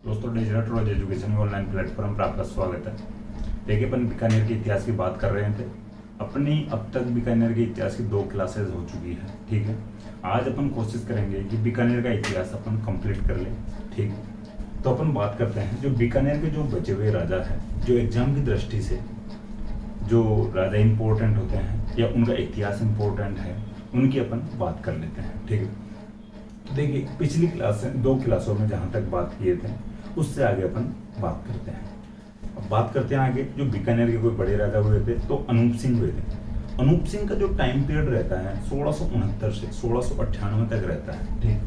दोस्तों, डिजिटल रोज एजुकेशन के online platform पर आपका स्वागत है। देखिए, अपन बीकानेर के इतिहास की बात कर रहे थे। अपनी अब तक बीकानेर के इतिहास की 2 क्लासेस हो चुकी है। ठीक है, आज अपन कोशिश करेंगे कि बीकानेर का इतिहास अपन कंप्लीट कर लें। ठीक, तो अपन बात करते हैं जो बीकानेर के जो बचे हुए राजा है, जो एग्जाम की दृष्टि से जो राजा इंपॉर्टेंट होते हैं या उनका इतिहास इंपॉर्टेंट है, उनकी अपन बात कर लेते हैं। ठीक है, तो देखिए, पिछली क्लास 2 क्लासों में जहाँ तक बात किए थे उससे आगे अपन बात करते हैं। अब बात करते हैं आगे, जो बीकानेर के कोई बड़े राजा हुए थे तो अनूप सिंह हुए थे। अनूप सिंह का जो टाइम पीरियड रहता है 1669 से 1698 तक रहता है। ठीक,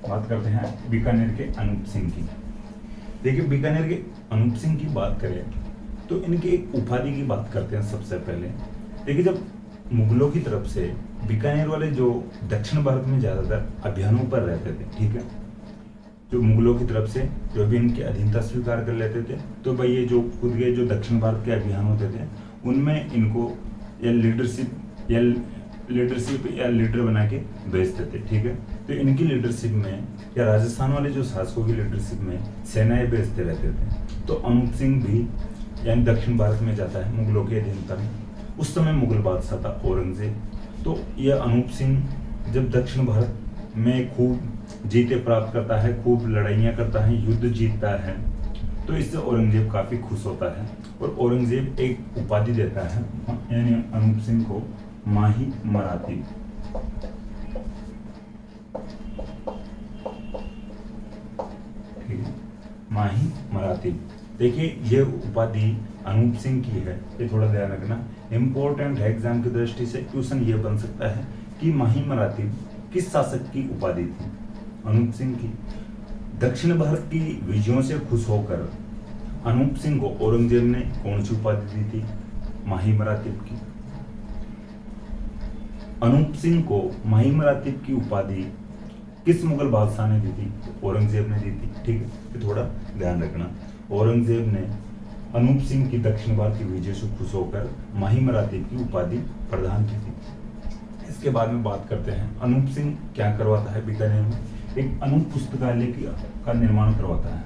बात करते हैं बीकानेर के अनूप सिंह की। देखिए, बीकानेर के अनूप सिंह की बात करें तो इनकी एक उपाधि की बात करते हैं सबसे पहले। देखिए, जब मुगलों की तरफ से बीकानेर वाले जो दक्षिण भारत में ज़्यादातर अभियानों पर रहते थे, ठीक है, जो मुगलों की तरफ से जो भी इनकी अधीनता स्वीकार कर लेते थे, तो भाई ये जो खुद के जो दक्षिण भारत के अभियान होते थे उनमें इनको या लीडरशिप या लीडर बना के भेजते थे। ठीक है, तो इनकी लीडरशिप में या राजस्थान वाले जो शासकों की लीडरशिप में सेनाएं भेजते रहते थे। तो अनूप सिंह भी यानी दक्षिण भारत में जाता है मुगलों के अधीनता में। उस समय मुगल बादशाह था औरंगजेब। तो यह अनूप सिंह जब दक्षिण भारत में खूब जीते प्राप्त करता है, खूब लड़ाइयाँ करता है, युद्ध जीतता है, तो इससे औरंगजेब काफ़ी खुश होता है और औरंगजेब एक उपाधि देता है यानी अनूप सिंह को माही मराठी। ठीक है, माही मराठी। देखिए, ये उपाधि अनूप सिंह की है, ये थोड़ा ध्यान रखना, इंपॉर्टेंट है एग्जाम की दृष्टि से। क्वेश्चन ये बन सकता है कि माही मराठी किस शासक की उपाधि थी? अनूप सिंह की। दक्षिण भारत की विजयों से खुश होकर अनूप सिंह को औरंगजेब ने कौन सी उपाधि दी थी? माही मराठी की। अनूप सिंह को माही मराठी की उपाधि किस मुगल बादशाह ने दी थी? औरंगजेब ने दी थी। ठीक है, ये थोड़ा ध्यान रखना। औरंगजेब ने अनूप सिंह की दक्षिण भारत की विजय से खुश होकर माही मराठी की उपाधि प्रदान की थी। इसके बाद में बात करते हैं अनूप सिंह क्या करवाता है बीकानेर में। एक अनूप पुस्तकालय का निर्माण करवाता है।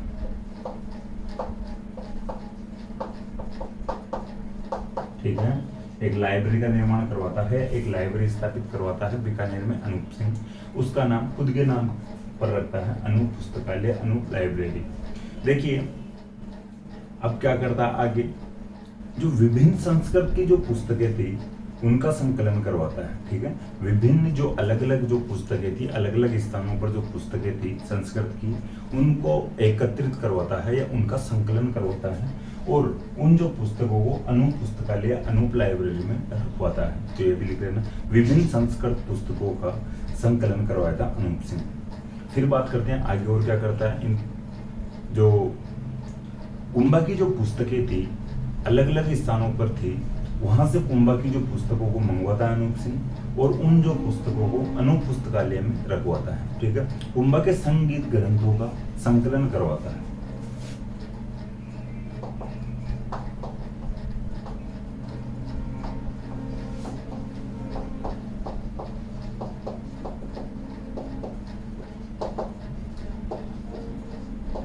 ठीक है, एक लाइब्रेरी का निर्माण करवाता है, एक लाइब्रेरी स्थापित करवाता है बीकानेर में अनूप सिंह। उसका नाम खुद के नाम पर रखता है, अनूप पुस्तकालय, अनूप लाइब्रेरी। देखिए, अब क्या करता है आगे, जो विभिन्न संस्कृत की जो पुस्तकें थी उनका संकलन करवाता है। ठीक है, विभिन्न जो अलग अलग जो पुस्तकें थी, अलग अलग स्थानों पर जो पुस्तकें थी संस्कृत की, उनको एकत्रित करवाता है या उनका संकलन करवाता है और उन जो पुस्तकों को अनूप पुस्तकालय या अनूप लाइब्रेरी में रखवाता है। तो ये भी लिख लेना, विभिन्न संस्कृत पुस्तकों का संकलन करवाया था अनूप सिंह। फिर बात करते हैं आगे और क्या करता है। इन जो कुंभा की जो पुस्तकें थी अलग अलग स्थानों पर थी, वहां से कुंभा की जो पुस्तकों को मंगवाता है अनूप सिंह और उन जो पुस्तकों को अनूप पुस्तकालय में रखवाता है। ठीक है, कुंभा के संगीत ग्रंथों का संकलन करवाता है।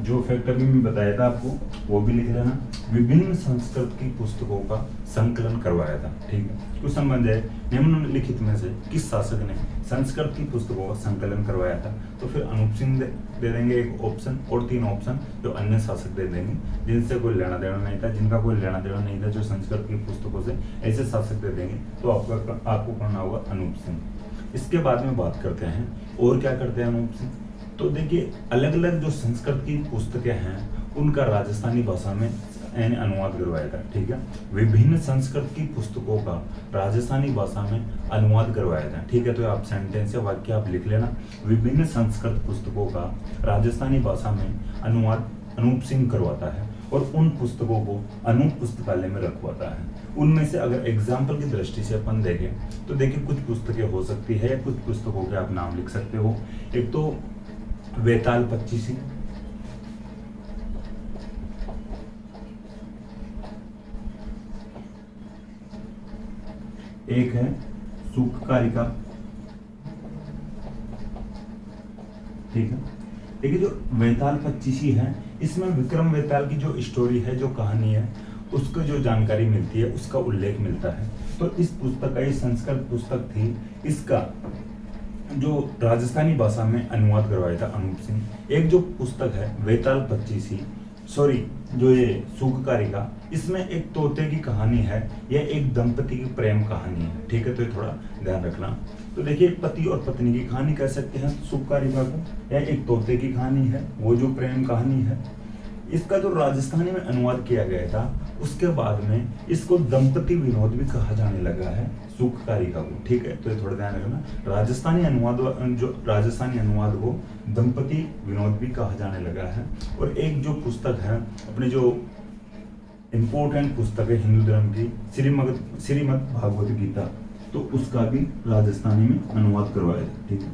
जो फैक्टर भी मैं बताया था आपको वो भी लिख लेना, विभिन्न संस्कृत की पुस्तकों का संकलन करवाया था। ठीक है, क्वेश्चन बन जाए निम्नलिखित में से किस शासक ने संस्कृत की पुस्तकों का संकलन करवाया था? तो फिर अनूप सिंह दे देंगे एक ऑप्शन और 3 ऑप्शन जो अन्य शासक दे देंगे जिनसे कोई लेना देना नहीं था, जिनका कोई लेना देना नहीं था जो संस्कृत की पुस्तकों से, ऐसे शासक दे देंगे। तो आपको करना होगा अनूप सिंह। इसके बाद में बात करते हैं और क्या करते हैं अनूप सिंह। तो देखिए, अलग अलग जो संस्कृत की पुस्तकें हैं उनका राजस्थानी भाषा में यानी अनुवाद करवाया था। ठीक है, विभिन्न संस्कृत की पुस्तकों का राजस्थानी भाषा में अनुवाद करवाया था। ठीक है, तो आप सेंटेंस या वाक्य आप लिख लेना, विभिन्न संस्कृत पुस्तकों का राजस्थानी भाषा में अनुवाद अनूप सिंह करवाता है और उन पुस्तकों को अनूप पुस्तकालय में रखवाता है। उनमें से अगर एग्जाम्पल की दृष्टि से अपन देखें तो देखिए, कुछ पुस्तकें हो सकती है या कुछ पुस्तकों के आप नाम लिख सकते हो। एक तो वेताल पच्चीसी, एक है सूक्कारिका, ठीक है। देखिए जो वेताल पच्चीसी है, इसमें विक्रम वेताल की जो स्टोरी है, जो कहानी है, उसको जो जानकारी मिलती है, उसका उल्लेख मिलता है। तो इस पुस्तक का, ये संस्कृत पुस्तक थी, इसका जो राजस्थानी भाषा में अनुवाद करवाया था अनूप सिंह। एक जो पुस्तक है वेताल पच्चीसी, सॉरी जो ये सूक्कारिका, इसमें एक तोते की कहानी है, यह एक दंपति की प्रेम कहानी है, ठीक है। तो ये थोड़ा ध्यान रखना। तो देखिए पति और पत्नी की कहानी कह सकते हैं सूक्कारिका को, यह एक तोते की कहानी है, वो जो प्रेम कहानी है। इसका जो राजस्थानी में अनुवाद किया गया था, उसके बाद में इसको दंपति विनोद भी कहा जाने लगा है सूक्कारिका को, ठीक है। तो ये थोड़ा ध्यान रखना, राजस्थानी अनुवाद को दंपति विनोद भी कहा जाने लगा है। और एक जो पुस्तक है, अपने जो इम्पोर्टेंट पुस्तक है हिंदू धर्म की, श्रीमद् भागवत गीता, तो उसका भी राजस्थानी में अनुवाद करवाया था, ठीक है।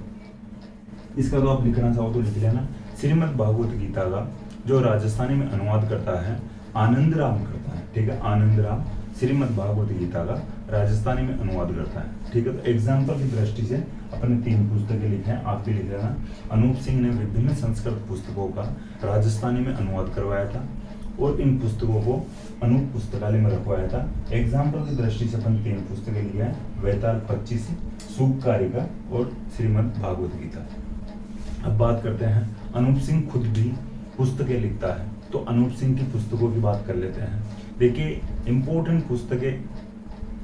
इसका तो आप लिखना चाहो तो लिख लेना। श्रीमद् भागवत गीता का जो राजस्थानी में अनुवाद करता है आनंद राम करता है, ठीक है। आनंद राम श्रीमद् भागवत गीता का राजस्थानी में अनुवाद करता है, ठीक है। तो एग्जाम्पल की दृष्टि से अपने 3 पुस्तकें लिखे हैं, आप भी लिख लेना। अनूप सिंह ने विभिन्न संस्कृत पुस्तकों का राजस्थानी में अनुवाद करवाया था और इन पुस्तकों को अनूप पुस्तकालय में रखवाया था। एग्जाम्पल की दृष्टि से अपन 3 पुस्तकें लिखे हैं, वेताल पच्चीसी, सूक्कारिका और श्रीमद् भागवत गीता। अब बात करते हैं, अनूप सिंह खुद भी पुस्तकें लिखता है, तो अनूप सिंह की पुस्तकों की बात कर लेते हैं। देखिए इम्पोर्टेंट पुस्तकें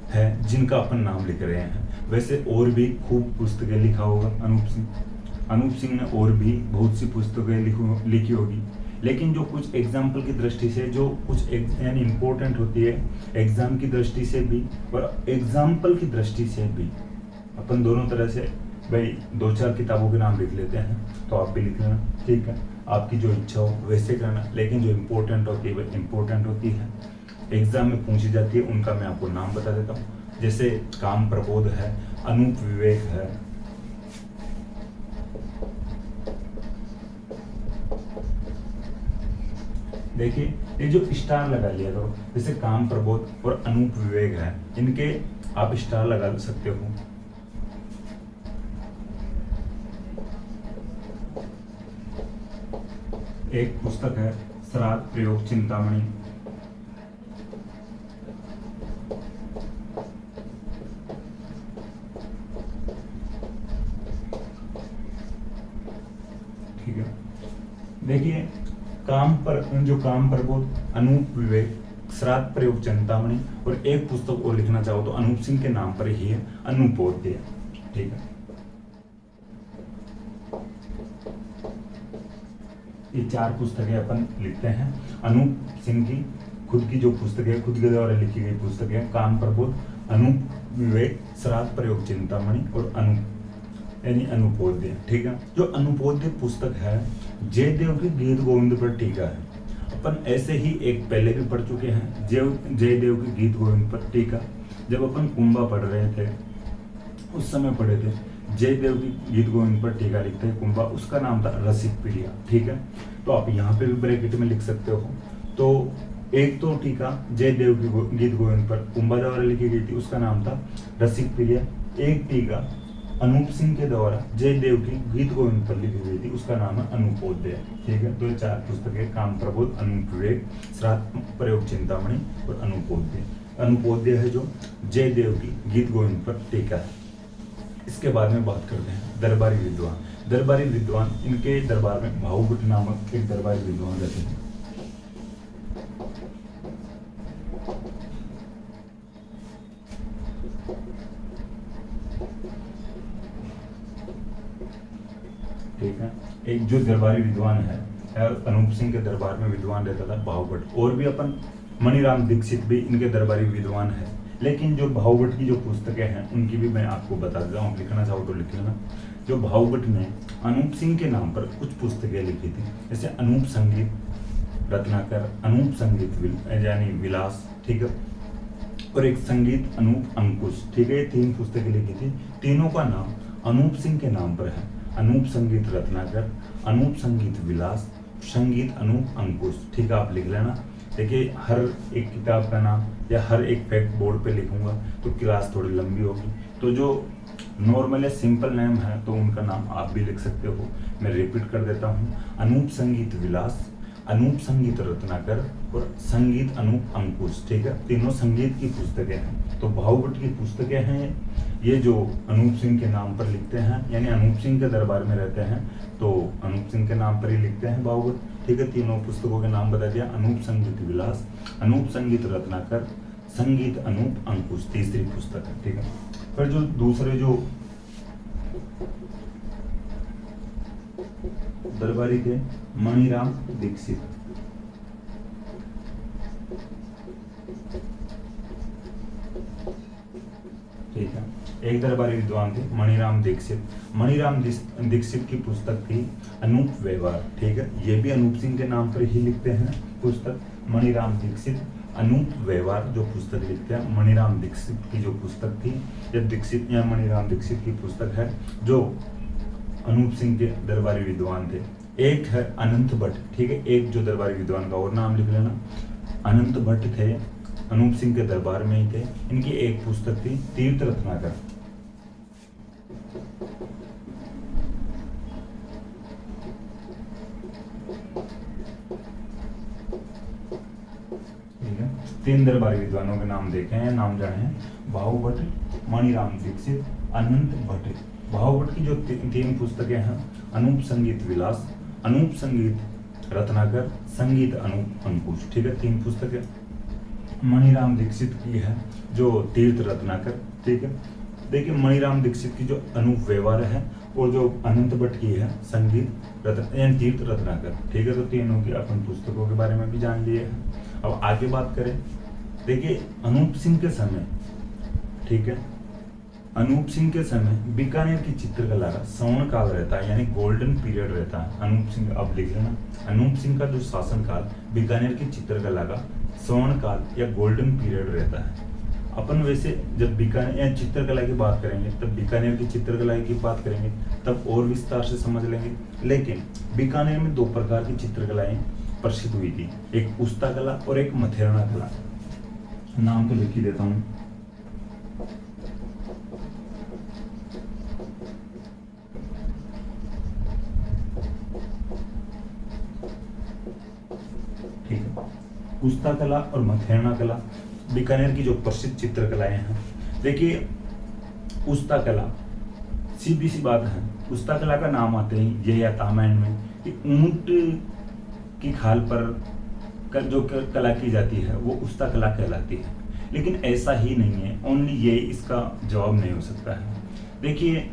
हैं जिनका अपन नाम लिख रहे हैं, वैसे और भी खूब पुस्तकें लिखा होगा अनूप सिंह ने और भी बहुत सी पुस्तकें लिखी होगी, लेकिन जो कुछ एग्जाम्पल की दृष्टि से, जो कुछ यानी इम्पोर्टेंट होती है एग्जाम की दृष्टि से भी और एग्जाम्पल की दृष्टि से भी, अपन दोनों तरह से भाई 2-4 किताबों के नाम लिख लेते हैं, तो आप भी लिख लेना, ठीक है। आपकी जो इच्छा हो वैसे करना, लेकिन जो इम्पोर्टेंट होती है वह इम्पोर्टेंट होती है, एग्जाम में पूछी जाती है, उनका मैं आपको नाम बता देता हूँ। जैसे काम प्रबोध है, अनूप विवेक है, देखिए ये जो स्टार लगा लिया करो, जैसे काम प्रबोध और अनूप विवेक है, इनके आप स्टार लगा सकते हो। एक पुस्तक है श्राद्ध प्रयोग चिंतामणि, ठीक है। देखिए काम प्रबोध, अनूप विवेक, श्राद्ध प्रयोग चिंतामणि, और एक पुस्तक और लिखना चाहो तो अनूप सिंह के नाम पर ही है, अनूपोदय, ठीक है। ये 4 पुस्तकें अपन लिखते हैं। अनूप सिंह की खुद की जो पुस्तकें, खुद के द्वारा लिखी गई पुस्तकें, काम प्रबोध, अनूप विवेक, श्राद्ध प्रयोग चिंतामणि और यानी अनूपोदय, ठीक है। जो अनूपोदय पुस्तक है जयदेव की गीत गोविंद पर टीका है। अपन ऐसे ही एक पहले भी पढ़ चुके हैं, जयदेव की गीत गोविंद पर टीका, जब अपन कुंभा पढ़ रहे थे उस समय पढ़े थे। जयदेव की गीत गोविंद पर टीका लिखते हैं कुंभा, उसका नाम था रसिक पीढ़िया, ठीक है। तो आप यहाँ पे भी ब्रैकेट में लिख सकते हो। तो एक तो टीका जयदेव की गीत गोविंद पर कुंभा द्वारा लिखी गई थी, उसका नाम था रसिक पीढ़िया। एक टीका अनूप सिंह के द्वारा जयदेव की गीत गोविंद पर लिखी गई थी, उसका नाम है अनूपोदय, ठीक है। तो ये 4 पुस्तकें, काम प्रबोध, अनूप विवेक, श्राद्ध प्रयोग चिंतामणि और अनूपोदय। अनूपोदय है जो जयदेव की गीत गोविंद पर टीका है। इसके बाद में बात करते हैं दरबारी विद्वान। दरबारी विद्वान, इनके दरबार में भाऊभट्ट नामक एक दरबारी विद्वान रहते थे। ठीक है, एक जो दरबारी विद्वान है अनूप सिंह के दरबार में विद्वान रहता था भाऊभट्ट, और भी अपन मणिराम दीक्षित भी इनके दरबारी विद्वान है। लेकिन जो भाऊभट्ट की जो पुस्तकें हैं उनकी भी मैं आपको बता देता हूँ, लिखना चाहो तो लिख लेना। जो भाऊभट्ट ने अनूप सिंह के नाम पर कुछ पुस्तकें लिखी थी, जैसे अनूप संगीत रत्नाकर, अनूप संगीत यानी विलास, ठीक है, और एक संगीत अनूप अंकुश, ठीक है। ये 3 पुस्तकें लिखी थी, तीनों का नाम अनूप सिंह के नाम पर है। अनूप संगीत रत्नाकर, अनूप संगीत विलास, संगीत अनूप अंकुश, ठीक है, आप लिख लेना। देखिए हर एक किताब का नाम या हर एक फैक्ट बोर्ड पे लिखूंगा तो क्लास थोड़ी लंबी होगी, तो जो नॉर्मल या सिंपल नेम है तो उनका नाम आप भी लिख सकते हो। मैं रिपीट कर देता हूँ, अनूप संगीत विलास, अनूप संगीत रत्नाकर और संगीत अनूप अंकुश। ठीक है, तीनों संगीत की पुस्तकें हैं। तो भावभट्ट की पुस्तकें हैं ये, जो अनूप सिंह के नाम पर लिखते हैं, यानी अनूप सिंह के दरबार में रहते हैं तो अनूप सिंह के नाम पर ही लिखते हैं भावभट्ट। ठीक है, तीनों पुस्तकों के नाम बता दिया, अनूप संगीत विलास, अनूप संगीत रत्नाकर, संगीत अनूप अंकुश, तीसरी पुस्तक है। ठीक है, फिर जो दूसरे जो दरबारी थे मणिराम दीक्षित। ठीक है, एक दरबारी विद्वान थे मणिराम दीक्षित। मणिराम दीक्षित की पुस्तक थी अनूप व्यवहार। ठीक है, ये भी अनूप सिंह के नाम पर ही लिखते हैं पुस्तक। मणिराम दीक्षित अनूप व्यवहार जो पुस्तक लिखते हैं, मणिराम दीक्षित की जो पुस्तक थी, या दीक्षित या मणिराम दीक्षित की पुस्तक है, जो अनूप सिंह के दरबारी विद्वान थे। एक है अनंत भट्ट। ठीक है, एक जो दरबारी विद्वान का और नाम लिख लेना, अनंत भट्ट थे, अनूप सिंह के दरबार में ही थे। इनकी एक पुस्तक थी तीर्थ रत्नाकर। ठीक है, तीन दरबारी विद्वानों के नाम देखे हैं, नाम जाने हैं, भावभट्ट, मणिराम दीक्षित, अनंत भट्ट। भावभट्ट की जो तीन पुस्तकें हैं, अनूप संगीत विलास, अनूप संगीत रत्नाकर, संगीत अनूप अंकुश। ठीक है, तीन पुस्तकें। मणिराम दीक्षित की है जो तीर्थ रत्नाकर। ठीक है, देखिए मणिराम दीक्षित की जो अनूप व्यवहार है और जो अनंत भट्ट की है संगीत रत्न यानी तीर्थ रत्नाकर। ठीक है, तो तीनों की अपन पुस्तकों के बारे में भी जान लिए हैं। अब आगे बात करें, देखिए अनूप सिंह के समय, ठीक है, अनूप सिंह के समय बीकानेर की चित्रकला का स्वर्ण काल रहता है, यानी गोल्डन पीरियड रहता है। अनूप सिंह, अब लिख लेना, अनूप सिंह का जो शासन काल बीकानेर की चित्रकला का स्वर्ण काल या गोल्डन पीरियड रहता है। अपन वैसे जब बीकानेर या चित्रकला की बात करेंगे तब बीकानेर की चित्रकला की बात करेंगे तब और विस्तार से समझ लेंगे। लेकिन बीकानेर में दो प्रकार की चित्रकलाएं प्रसिद्ध हुई थी, एक उस्ता कला और एक मथेरना कला। नाम तो लिख ही देता हूँ। उस्ता कला और मथेरना कला बीकानेर की जो प्रसिद्ध चित्रकलाएं हैं। देखिए उस्ता कला, सीधी सी बात है, उस्ता कला का नाम आते ही ये आता माइंड में कि ऊंट की खाल पर जो कला की जाती है वो उस्ता कला कहलाती है। लेकिन ऐसा ही नहीं है, ओनली ये इसका जवाब नहीं हो सकता है। देखिए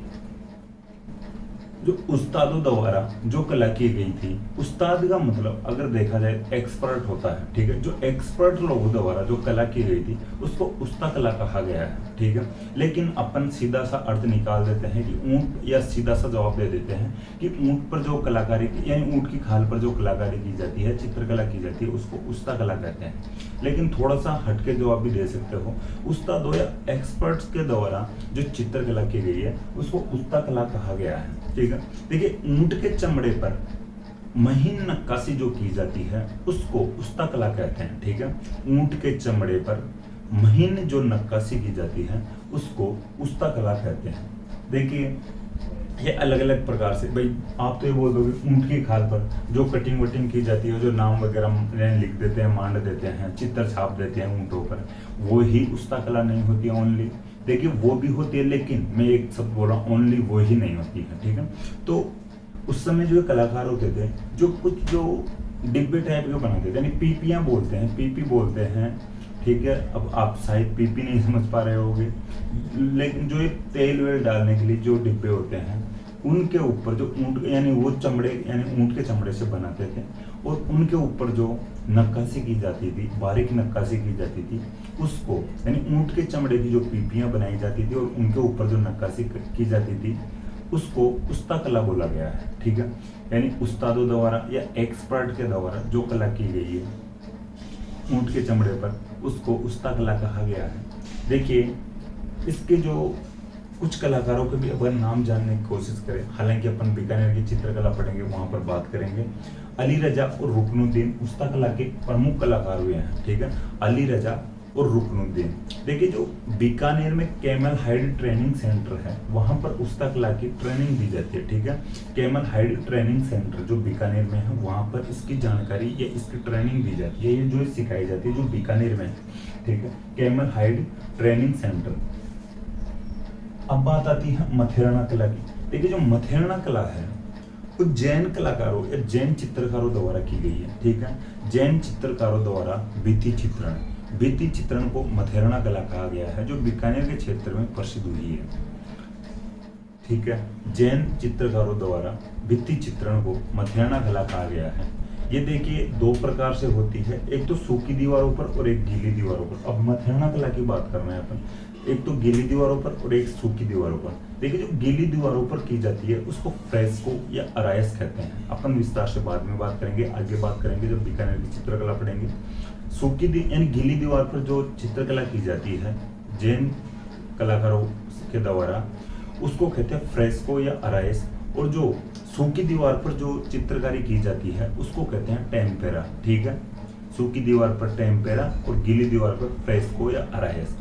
जो उस्तादों द्वारा जो कला की गई थी, उस्ताद का मतलब अगर देखा जाए एक्सपर्ट होता है। ठीक है, जो एक्सपर्ट लोगों द्वारा जो कला की गई थी उसको उस्ता कला कहा गया है। ठीक है, लेकिन अपन सीधा सा अर्थ निकाल देते हैं कि ऊंट, या सीधा सा जवाब दे देते हैं कि ऊंट पर जो कलाकारी की यानी ऊंट की खाल पर जो कलाकारी की जाती है, चित्रकला की जाती है, उसको उस्ता कला कहते हैं। लेकिन थोड़ा सा हटके जवाब भी दे सकते हो, उस्तादों या एक्सपर्ट्स के द्वारा जो चित्रकला की गई है उसको उस्ता कला कहा गया है। ठीक है, देखिए ऊंट के चमड़े पर महीन नक्काशी जो की जाती है उसको उस्ता कला कहते हैं। ठीक है, ऊंट के चमड़े पर महीन जो नक्काशी की जाती है उसको उस्ता कला कहते हैं। देखिए ये अलग अलग प्रकार से, भाई आप तो ये बोल दोगे ऊंट की खाल पर जो कटिंग वटिंग की जाती है, जो नाम वगैरह लिख देते हैं, मांड देते हैं, चित्र छाप देते हैं ऊंटों पर, वो ही उस्ता कला नहीं होती ओनली। देखिए वो भी होती है, लेकिन मैं एक शब्द बोल रहा हूँ, ओनली वो ही नहीं होती है। ठीक है, तो उस समय जो कलाकार होते थे जो कुछ जो डिब्बे टाइप के बनाते थे, यानी पीपियाँ बोलते हैं, पीपी बोलते हैं। ठीक है, अब आप शायद पीपी नहीं समझ पा रहे होगे, लेकिन जो ये तेल वेल डालने के लिए जो डिब्बे होते हैं उनके ऊपर जो ऊंट यानी वो चमड़े यानी ऊंट के चमड़े से बनाते थे और उनके ऊपर जो नक्काशी की जाती थी, बारीक नक्काशी की जाती थी, उसको यानी ऊंट के चमड़े की जो पीपियाँ बनाई जाती थी और उनके ऊपर जो नक्काशी की जाती थी उसको उस्ता कला बोला गया है। ठीक है, यानी उस्तादों द्वारा या एक्सपर्ट के द्वारा जो कला की गई है ऊंट के चमड़े पर उसको उस्ता कला कहा गया है। देखिए इसके जो कुछ कलाकारों के भी अगर नाम जानने की कोशिश करें, हालांकि अपन बीकानेर की चित्रकला पढ़ेंगे वहां पर बात करेंगे। अली रजा और रुकनुद्दीन उस्ता के प्रमुख कलाकार हुए हैं, ठीक है। अली रजा और रुकनुद्दीन। देखिए जो बीकानेर में कैमल हाइड ट्रेनिंग सेंटर है वहां पर उस्ता कला की ट्रेनिंग दी जाती है, ठीक है। कैमल हाइड ट्रेनिंग सेंटर जो बीकानेर में है वहां पर इसकी जानकारी या इसकी ट्रेनिंग दी जाती है, ये जो सिखाई जाती है जो बीकानेर में है, ठीक है। Camel hide training centre. अब बात आती है मथेरना कला की। देखिए जो मथेरना कला है वो जैन कलाकारों या जैन चित्रकारों द्वारा की गई है, ठीक है। जैन चित्रकारों द्वारा भित्ति चित्रण को मथेरना कला कहा गया है, जो बीकानेर के क्षेत्र में प्रसिद्ध हुई है, ठीक है। जैन चित्रकारों द्वारा भित्ति चित्रण को मथेरना कला कहा गया है। ये देखिए दो प्रकार से होती है, एक तो सूखी दीवारों पर और एक गीली दीवारों पर। अब मथेरना कला की बात कर रहे हैं अपन, एक तो गीली दीवारों पर और एक सूखी दीवारों पर। देखिए जो गीली दीवारों पर की जाती है उसको फ्रेस्को या अरायस कहते हैं। अपन विस्तार से बाद में बात करेंगे, आगे बात करेंगे जब बीकानेर की चित्रकला पढ़ेंगे। यानी गीली दीवार पर जो चित्रकला की जाती है जैन कलाकारों के द्वारा उसको कहते हैं फ्रेस्को या अरायस, और जो सूखी दीवार पर जो चित्रकारी की जाती है उसको कहते हैं टेम्पेरा, ठीक है। सूखी दीवार पर टेम्पेरा और गीली दीवार पर फ्रेस्को या अरायस।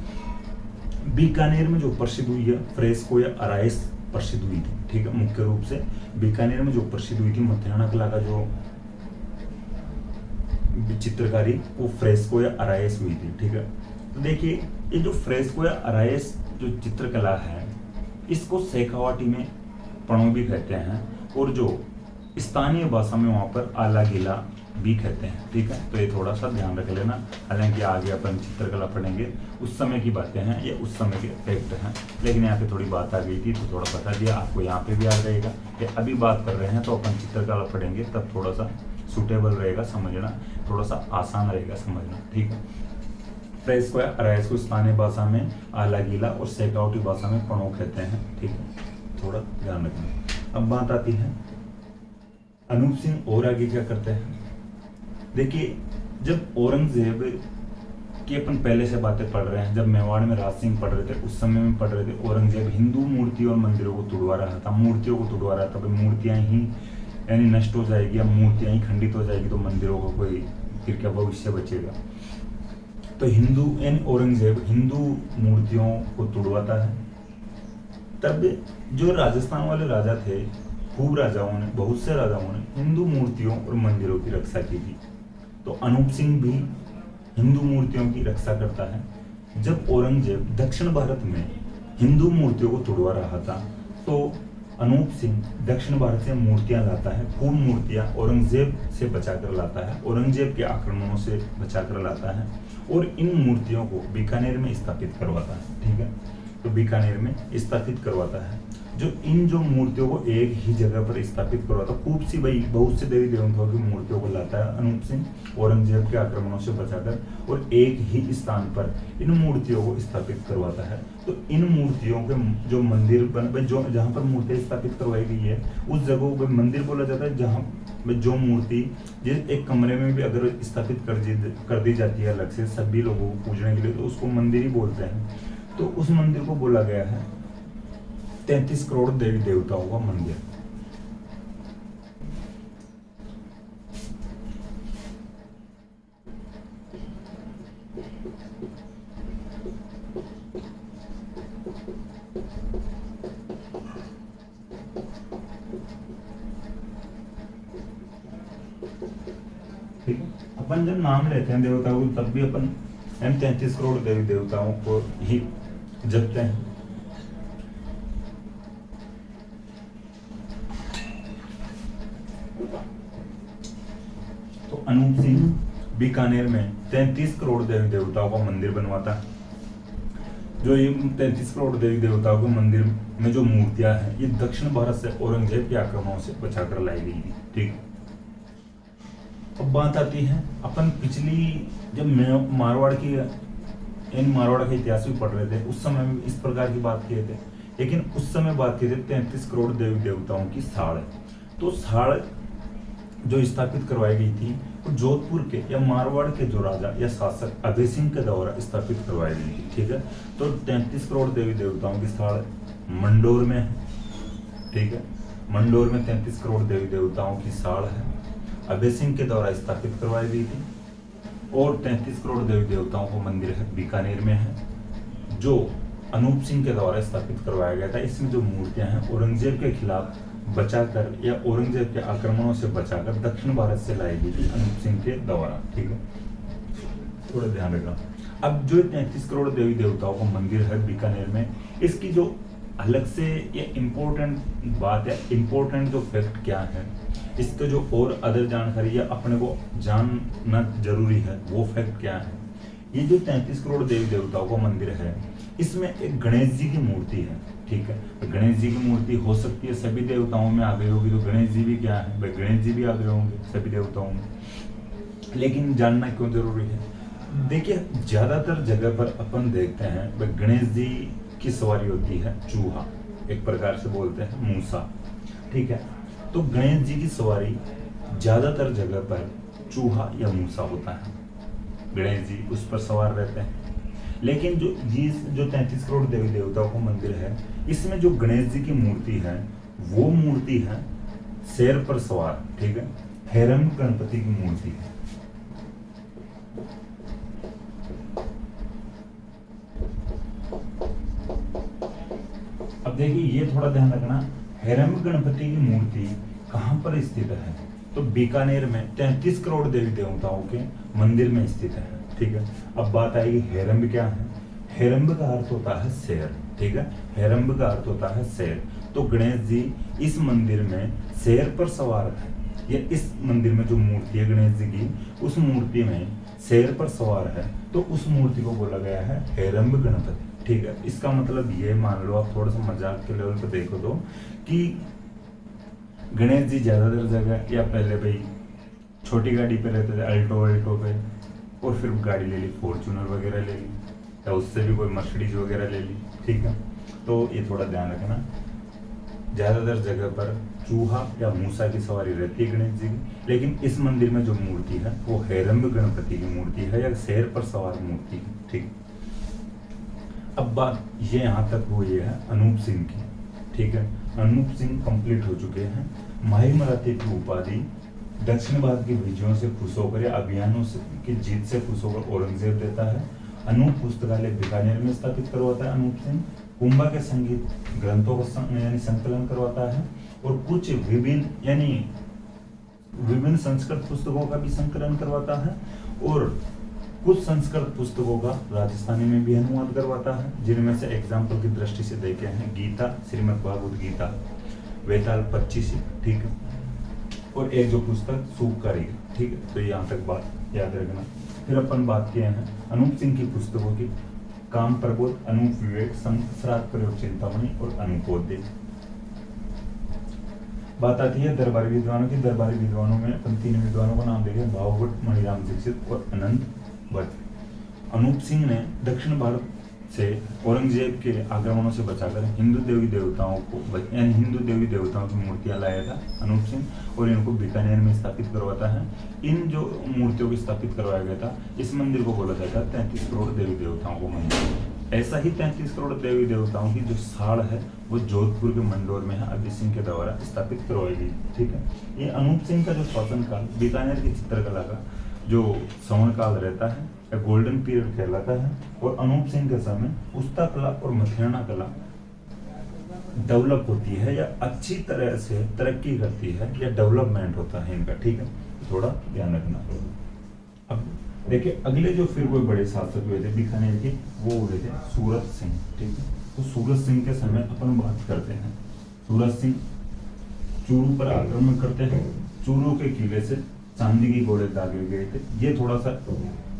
बीकानेर में जो प्रसिद्ध हुई है फ्रेस्को या अरायस प्रसिद्ध हुई थी, ठीक है। मुख्य रूप से बीकानेर में जो प्रसिद्ध हुई थी मथेरना कला का जो चित्रकारी वो फ्रेस्को या अरायस हुई थी, ठीक है। तो देखिए ये जो फ्रेस्को या अरायस जो चित्रकला है इसको शेखावाटी में पणो भी कहते हैं, और जो स्थानीय भाषा में वहां पर आला गीला भी कहते हैं, ठीक है। तो ये थोड़ा सा ध्यान रख लेना, हालांकि आगे अपन चित्रकला पढ़ेंगे उस समय की बातें हैं, ये उस समय के फैक्ट हैं, लेकिन यहाँ पे थोड़ी बात आ गई थी तो थोड़ा बता दिया आपको, यहाँ पे भी आ जाएगा। ये अभी बात कर रहे हैं तो अपन चित्रकला पढ़ेंगे तब थोड़ा सा सूटेबल रहेगा समझना, थोड़ा सा आसान रहेगा समझना, ठीक है। फ्रेस्को या अरायस को स्थानीय भाषा में आला गीला और शेखावटी भाषा में पणो कहते हैं, ठीक है। थोड़ा ध्यान रखना। अब बात आती है अनूप सिंह और आगे क्या करते हैं। देखिए जब औरंगजेब की अपन पहले से बातें पढ़ रहे हैं, जब मेवाड़ में राज सिंह पढ़ रहे थे उस समय में पढ़ रहे थे औरंगजेब हिंदू मूर्तियों और मंदिरों को तुड़वा रहा था, मूर्तियों को तुड़वा रहा था। मूर्तियां ही यानी नष्ट हो जाएगी या मूर्तियां ही खंडित हो जाएगी तो मंदिरों का कोई फिर क्या भविष्य बचेगा। तो हिंदू यानी औरंगजेब हिंदू मूर्तियों को तुड़वाता है। तब जो राजस्थान वाले राजा थे, खूब राजाओं ने, बहुत से राजाओं ने हिंदू मूर्तियों और मंदिरों की रक्षा की थी। तो अनूप सिंह भी हिंदू मूर्तियों की रक्षा करता है। जब औरंगजेब दक्षिण भारत में हिंदू मूर्तियों को तुड़वा रहा था तो अनूप सिंह दक्षिण भारत से मूर्तियां लाता है, खूब मूर्तियां औरंगजेब से बचाकर लाता है, औरंगजेब के आक्रमणों से बचाकर लाता है और इन मूर्तियों को बीकानेर में स्थापित करवाता है, ठीक है। तो बीकानेर में स्थापित करवाता है। जो इन जो मूर्तियों को एक ही जगह पर स्थापित करवाता, खूब सी भाई बहुत से देवी देवताओं की मूर्तियों को लाता है अनूप सिंह औरंगजेब के आक्रमणों से बचाकर, और एक ही स्थान पर इन मूर्तियों को स्थापित करवाता है। तो इन मूर्तियों के जो मंदिर बन जो जहाँ पर मूर्तियां स्थापित करवाई गई है उस जगह को मंदिर बोला जाता है, जहाँ जो मूर्ति जिस एक कमरे में भी अगर स्थापित कर दी जाती है अलग से सभी लोगों को पूजने के लिए तो उसको मंदिर ही बोलते हैं। तो उस मंदिर को बोला गया है 33 करोड़ देवी देवताओं का मंदिर। ठीक है, अपन जब नाम लेते हैं देवताओं को तब भी अपन 33 करोड़ देवी देवताओं को ही जपते हैं। तो अनूप सिंह बीकानेर में 33 करोड़ देवी देवताओं का मंदिर बनवाता है। जो ये 33 करोड़ देवी देवताओं के मंदिर में जो मूर्तियां हैं ये दक्षिण भारत से औरंगजेब के आक्रमणों से बचाकर लाई गई थी, ठीक। अब बात आती है अपन पिछली जब मारवाड़ का इतिहास भी पढ़ रहे थे उस समय में इस प्रकार की बात किए थे, लेकिन उस समय बात की थी 33 करोड़ देवी देवताओं की साड़। तो साड़ जो स्थापित करवाई गई थी वो जोधपुर के या मारवाड़ के जो राजा या शासक अभय सिंह के द्वारा स्थापित करवाई गई थी, ठीक है। तो 33 करोड़ देवी देवताओं की साड़ मंडोर में है, ठीक है। मंडोर में 33 करोड़ देवी देवताओं की साड़ है, अभय सिंह के द्वारा स्थापित करवाई गई थी। और 33 करोड़ देवी देवताओं को मंदिर है बीकानेर में है, जो अनूप सिंह के द्वारा स्थापित करवाया गया था। इसमें जो मूर्तियां हैं औरंगजेब के खिलाफ बचाकर या औरंगजेब के आक्रमणों से बचाकर दक्षिण भारत से लाई गई थी अनूप सिंह के द्वारा, ठीक है, थोड़ा ध्यान रखना। अब जो 33 करोड़ देवी देवताओं का मंदिर है बीकानेर में, इसकी जो अलग से ये इम्पोर्टेंट बात है, इम्पोर्टेंट जो फैक्ट क्या है, इसका जो और अदर जानकारी या अपने को जानना जरूरी है वो फैक्ट क्या है। ये जो 33 करोड़ देवी देवताओं का मंदिर है, इसमें एक गणेश जी की मूर्ति है, ठीक है। तो गणेश जी की मूर्ति हो सकती है सभी देवताओं में आ गई होगी, तो गणेश जी भी क्या है भाई, गणेश जी भी आ गए होंगे सभी देवताओं में, लेकिन जानना क्यों जरूरी है। देखिए ज्यादातर जगह पर अपन देखते हैं भाई गणेश जी की सवारी होती है चूहा, एक प्रकार से बोलते हैं मूसा, ठीक है। तो गणेश जी की सवारी ज्यादातर जगह पर चूहा या मूसा होता है, गणेश जी उस पर सवार रहते हैं। लेकिन जो 33 करोड़ देवी देवताओं का मंदिर है, इसमें जो गणेश जी की मूर्ति है वो मूर्ति है शेर पर सवार, ठीक है, हेरम गणपति की मूर्ति है। अब देखिए ये थोड़ा ध्यान रखना, हेरम गणपति की मूर्ति कहां पर स्थित है, तो बीकानेर में 33 करोड़ देवी देवताओं के मंदिर में स्थित है, ठीक है। अब बात आएगी हेरम्ब क्या है। हेरम्ब का अर्थ होता है शेर, ठीक है, हेरम्ब का अर्थ होता है शेर। तो गणेश जी इस मंदिर में शेर पर सवार है, या इस मंदिर में जो मूर्ति है गणेश जी की, उस मूर्ति में शेर पर सवार है, तो उस मूर्ति को बोला गया है हेरम्ब गणपति, ठीक है। इसका मतलब ये मान लो, आप थोड़ा सा मजाक के लेवल पे देखो तो, कि गणेश जी ज्यादातर जगह या पहले भाई छोटी गाड़ी पे रहते थे, अल्टो पे, और फिर गाड़ी ले ली फॉर्च्यूनर वगैरह ले ली, या उससे भी कोई मर्सिडीज वगैरह ले ली, ठीक है। तो ये थोड़ा ध्यान रखना, ज्यादातर जगह पर चूहा या मूसा की सवारी रहती है गणेश जी की, लेकिन इस मंदिर में जो मूर्ति है वो हेरम्ब गणपति की मूर्ति है, या शेर पर सवार मूर्ति है, ठीक। अब बात ये यहाँ तक हुई है अनूप सिंह की, ठीक है। अनूप सिंह कंप्लीट हो चुके हैं। माही मराठी की उपाधि दक्षिण भारत की विजयों से खुश होकर या अभियानों से की जीत से खुश होकर औरंगजेब देता है। अनूप पुस्तकालय बीकानेर में स्थापित करवाता है अनूप सिंह। कुंभा के संगीत ग्रंथों का यानी संकलन करवाता है, और कुछ विभिन्न संस्कृत पुस्तकों का भी संकलन करवाता है, और कुछ संस्कृत पुस्तकों का राजस्थानी में भी अनुवाद करवाता है, जिनमें से एग्जाम्पल की दृष्टि से देखे हैं गीता, श्रीमद् भागवत गीता, वेताल 25, ठीक है, और एक जो पुस्तक सूपकारी, ठीक है। तो यहाँ तक बात याद रखना। फिर अपन बात किए हैं अनूप सिंह की पुस्तकों की, काम प्रबोध, अनूप विवेक, श्राद्ध प्रयोग चिंतामणि और अनूपोदय। बात आती है दरबारी विद्वानों की। दरबारी विद्वानों में अपन 3 विद्वानों का नाम देखें, भावभट्ट, मणिराम दीक्षित और अनंत भट्ट। अनूप सिंह ने दक्षिण भारत से औरंगजेब के आक्रमणों से बचाकर हिंदू देवी देवताओं की मूर्तियां लाया था अनूप सिंह, और इनको बीकानेर में स्थापित करवाता है। इन जो मूर्तियों को स्थापित करवाया गया था, इस मंदिर को बोला जाता है 33 करोड़ देवी देवताओं को मंदिर। ऐसा ही 33 करोड़ देवी देवताओं की जो साड़ है वो जोधपुर के मंडोर में है, अभय सिंह के द्वारा स्थापित करवाई गई, ठीक है। ये अनूप सिंह का जो शासन काल बीकानेर की चित्रकला का जो संवर्ण काल रहता है, गोल्डन पीरियड कहलाता है, और अनूप सिंह के समय उस्ता कला और मथियाना कला डेवलप होती है, या अच्छी तरह से तरक्की करती है, या डेवलपमेंट होता है इनका, ठीक है। थोड़ा ध्यान रखना। अब देखिए अगले जो फिर कोई बड़े शासक हुए थे बीकानेर के, वो हुए थे सूरत सिंह, ठीक है। तो सूरत सिंह के समय अपन बात करते हैं। सूरत सिंह चूरू पर आक्रमण करते हैं, चूरू के किले से चांदी के घोड़े दागे गए थे। ये थोड़ा सा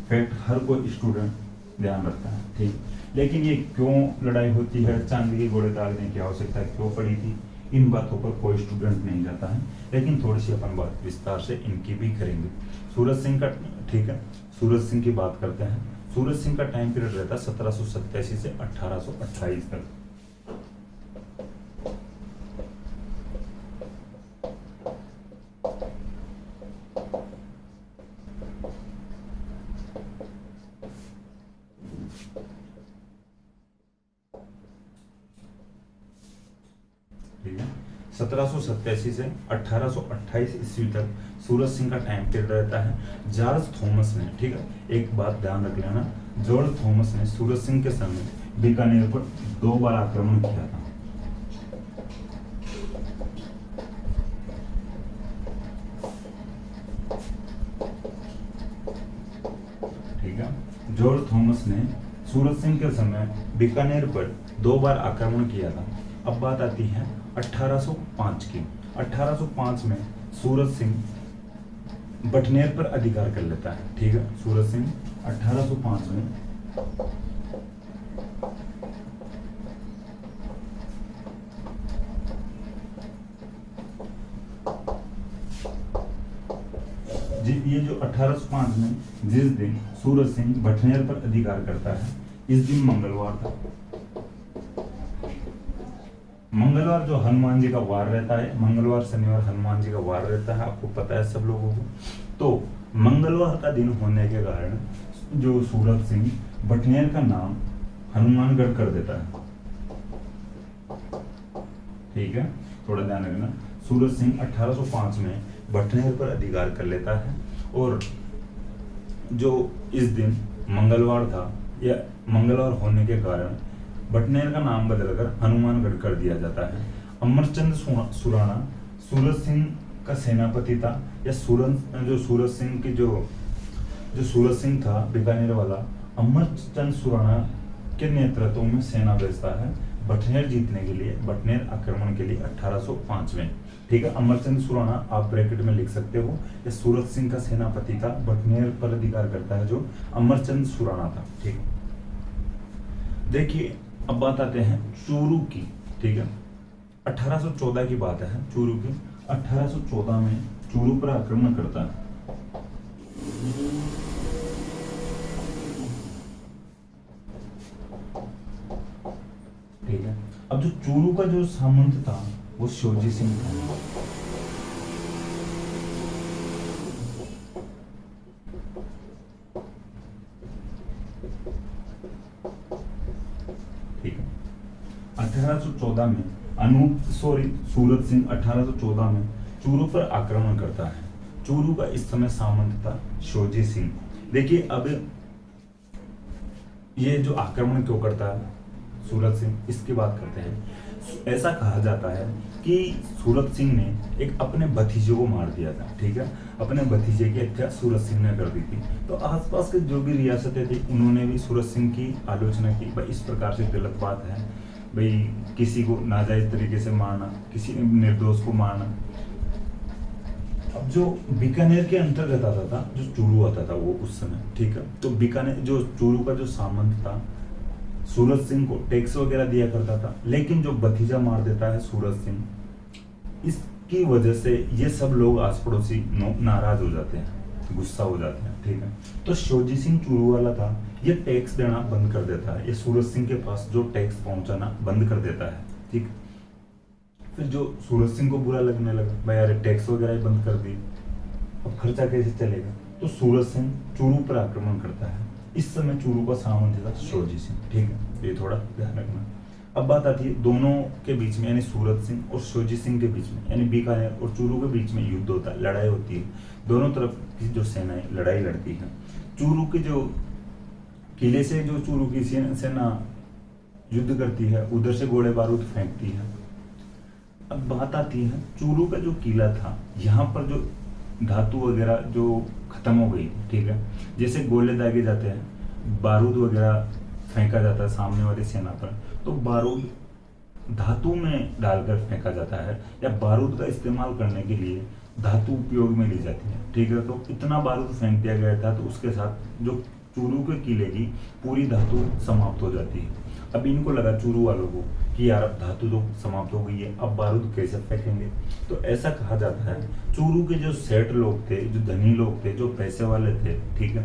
फैक्ट हर कोई स्टूडेंट ध्यान रखता है, ठीक। लेकिन ये क्यों लड़ाई होती है, चांदी के घोड़े दागने की आवश्यकता क्यों पड़ी थी, इन बातों पर कोई स्टूडेंट नहीं जाता है, लेकिन थोड़ी सी अपन बात विस्तार से इनकी भी करेंगे। सूरत सिंह का, ठीक है, सूरत सिंह की बात करते हैं। सूरत सिंह का टाइम पीरियड रहता है 1787 से 1828 तक। 1787 से 1828 ईस्वी तक सूरज सिंह का टाइम पीरियड रहता है। जॉर्ज थॉमस ने, ठीक है, एक बात ध्यान रख लेना, जॉर्ज थॉमस ने सूरज सिंह के समय बीकानेर पर 2 बार आक्रमण किया था। ठीक है, जॉर्ज थॉमस ने सूरज सिंह के समय बीकानेर पर 2 बार आक्रमण किया था। अब बात आती है 1805 की। 1805 में सूरज सिंह बटनेर पर अधिकार कर लेता है। ठीक है, सूरज सिंह 1805 में ये जो 1805 में जिस दिन सूरज सिंह बटनेर पर अधिकार करता है, इस दिन मंगलवार था। मंगलवार जो हनुमान जी का वार रहता है, मंगलवार शनिवार हनुमान जी का वार रहता है, आपको पता है सब लोगों को। तो मंगलवार का दिन होने के कारण जो सूरज सिंह बटनेर का नाम हनुमानगढ़ कर देता है। ठीक है, थोड़ा ध्यान रखना। सूरज सिंह 1805 में बटनेर पर अधिकार कर लेता है और जो इस दिन मंगलवार था, या मंगलवार होने के कारण बटनेर का नाम बदलकर हनुमानगढ़ कर दिया जाता है। अमरचंद सुराणा सूरज सिंह का सेनापति था, या सूरज सिंह की जो सूरज सिंह था बीकानेर वाला, अमरचंद सुराणा के नेतृत्व में सेना भेजता है बटनेर जीतने के लिए, बटनेर आक्रमण के लिए 1805 में। ठीक है, अमरचंद सुराणा आप ब्रैकेट में लिख सकते हो, ये सूरज सिंह का सेनापति था, बटनेर पर अधिकार करता है जो अमरचंद सुराणा था। ठीक है, देखिए अब बात आते हैं चूरू की। ठीक है, 1814 की बात है चूरू की। 1814 में चूरू पर आक्रमण करता है। ठीक है, अब जो चूरू का जो सामंत था वो शिवजी सिंह था। ठीक है, 1814 में सूरज सिंह 1814 में चूरू पर आक्रमण करता है। चूरू का इस समय सामंत था शिवजी सिंह। देखिए अब ये जो आक्रमण क्यों करता है सूरज सिंह, इसकी बात करते हैं। ऐसा कहा जाता है कि सूरज सिंह ने एक अपने भतीजे को मार दिया था। ठीक है, अपने भतीजे की हत्या सूरज सिंह ने कर दी थी। तो आसपास के जो भी रियासतें थी उन्होंने भी सूरज सिंह की आलोचना की, भाई इस प्रकार से गलत बात है, भाई किसी को नाजायज तरीके से मारना, किसी निर्दोष को मारना। अब जो बीकानेर के अंतर्गत आता था, जो चूरू आता था वो उस समय, ठीक है, तो बीकानेर जो चूरू का जो सामंत था सूरज सिंह को टैक्स वगैरह दिया करता था, लेकिन जो भतीजा मार देता है सूरज सिंह, इसकी वजह से ये सब लोग आस पड़ोसी नाराज हो जाते हैं, गुस्सा हो जाते हैं। ठीक है, तो शिवजी सिंह चूरू वाला था, ये टैक्स देना बंद कर देता है, ये सूरज सिंह के पास जो टैक्स पहुंचाना बंद कर देता है। ठीक, फिर जो सूरज सिंह को बुरा लगने लगा, भाई यार टैक्स वगैरह ही बंद कर दी, अब खर्चा कैसे चलेगा, तो सूरज सिंह चूरू पर आक्रमण करता है। इस समय चूरू का सामंत था शिवजी सिंह। ठीक है, ये थोड़ा ध्यान रखना। अब बात आती है दोनों के बीच में, यानी सूरज सिंह और शिवजी सिंह के बीच में, यानी बीकानेर और चूरू के बीच में युद्ध होता है, लड़ाई होती है। दोनों तरफ की जो सेनाएं लड़ाई लड़ती है। चूरू के जो किले से जो चूरू की सेना युद्ध करती है, उधर से गोले बारूद फेंकती है। अब बात आती है चूरू का जो किला था, यहाँ पर जो धातु वगैरह जो खत्म हो गई। ठीक है, जैसे गोले दागे जाते हैं, बारूद वगैरह फेंका जाता है सामने वाली सेना पर, तो बारूद धातु में डालकर फेंका जाता है, या बारूद का इस्तेमाल करने के लिए धातु उपयोग में ली जाती है। ठीक है, तो इतना बारूद फेंक दिया गया था, तो उसके साथ जो चूरू के किले की पूरी धातु समाप्त हो जाती है। अब इनको लगा चूरू वालों को कि यार अब धातु तो समाप्त हो गई है, अब बारूद कैसे फेंकेंगे। तो ऐसा कहा जाता है चूरू के जो सेठ लोग थे, जो धनी लोग थे, जो पैसे वाले थे, ठीक है,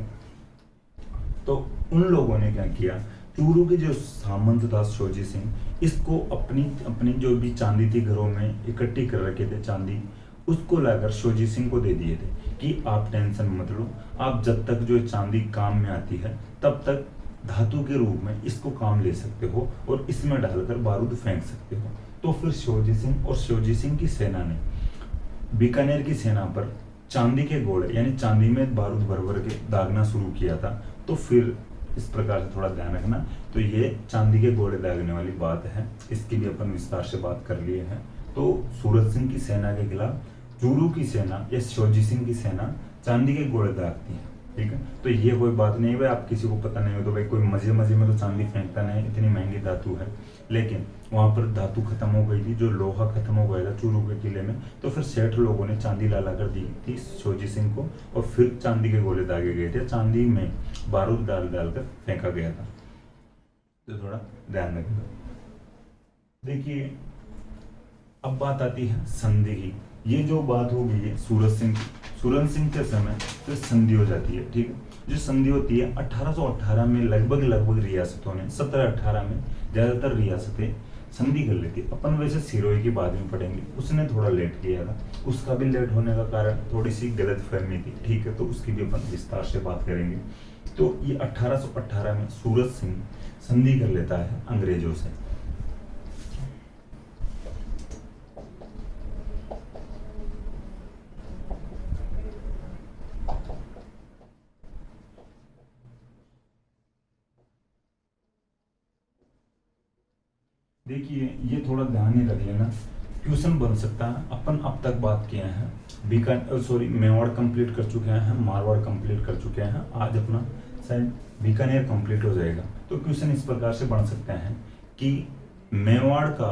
तो उन लोगों ने क्या किया, चूरू के जो सामंत था शिवजी सिंह, इसको अपनी अपनी जो भी चांदी थी घरों में इकट्ठी कर रखे थे चांदी, उसको लाकर शिवजी सिंह को दे दिए थे कि आप टेंशन मत लो, आप जब तक जो चांदी काम में आती है तब तक धातु के रूप में इसको काम ले सकते हो और इसमें डालकर बारूद फेंक सकते हो। तो फिर शिवाजी सिंह और शिवाजी सिंह की सेना ने बीकानेर की सेना पर चांदी के गोले यानी चांदी में बारूद भर भर के दागना शुरू किया था। तो फिर इस प्रकार से थोड़ा ध्यान रखना। तो ये चांदी के गोले दागने वाली बात है, इसकी भी अपन विस्तार से बात कर लिए हैं। तो सूरज सिंह की सेना के खिलाफ चूरू की सेना या शिवाजी सिंह की सेना चांदी के गोले दागती है, ठीक है। तो ये कोई बात नहीं भाई, आप किसी को पता नहीं हो तो भाई कोई मजे मजे में तो चांदी फेंकता नहीं, इतनी महंगी धातु है। लेकिन वहां पर धातु खत्म हो गई थी, जो लोहा खत्म हो गया था चूरू के किले में, तो फिर सेठ लोगों ने चांदी ला कर दी थी शिवाजी सिंह को, और फिर चांदी के गोले दागे गए थे, चांदी में बारूद डाल कर फेंका गया था। तो थोड़ा ध्यान रखना। देखिए अब बात आती है संधि की। ये जो बात हो गई है सूरज सिंह के समय तो संधि हो जाती है, ठीक है। जो संधि होती है 1818 में लगभग रियासतों ने 1718 में ज्यादातर रियासतें संधि कर लेती। अपन वैसे सिरोही की बाद में पढ़ेंगे, उसने थोड़ा लेट किया था, उसका भी लेट होने का कारण थोड़ी सी गलत फहमी थी, ठीक है। तो उसकी भी अपन विस्तार से बात करेंगे। तो ये 1818 में सूरज सिंह संधि कर लेता है अंग्रेजों से। देखिए ये थोड़ा ध्यान ही रख लेना, क्वेश्चन बन सकता है। अपन अब तक बात किए हैं मेवाड़ कंप्लीट कर चुके हैं, मारवाड़ कंप्लीट कर चुके हैं, आज अपना शायद बीकानेर कंप्लीट हो जाएगा। तो क्वेश्चन इस प्रकार से बन सकते हैं कि मेवाड़ का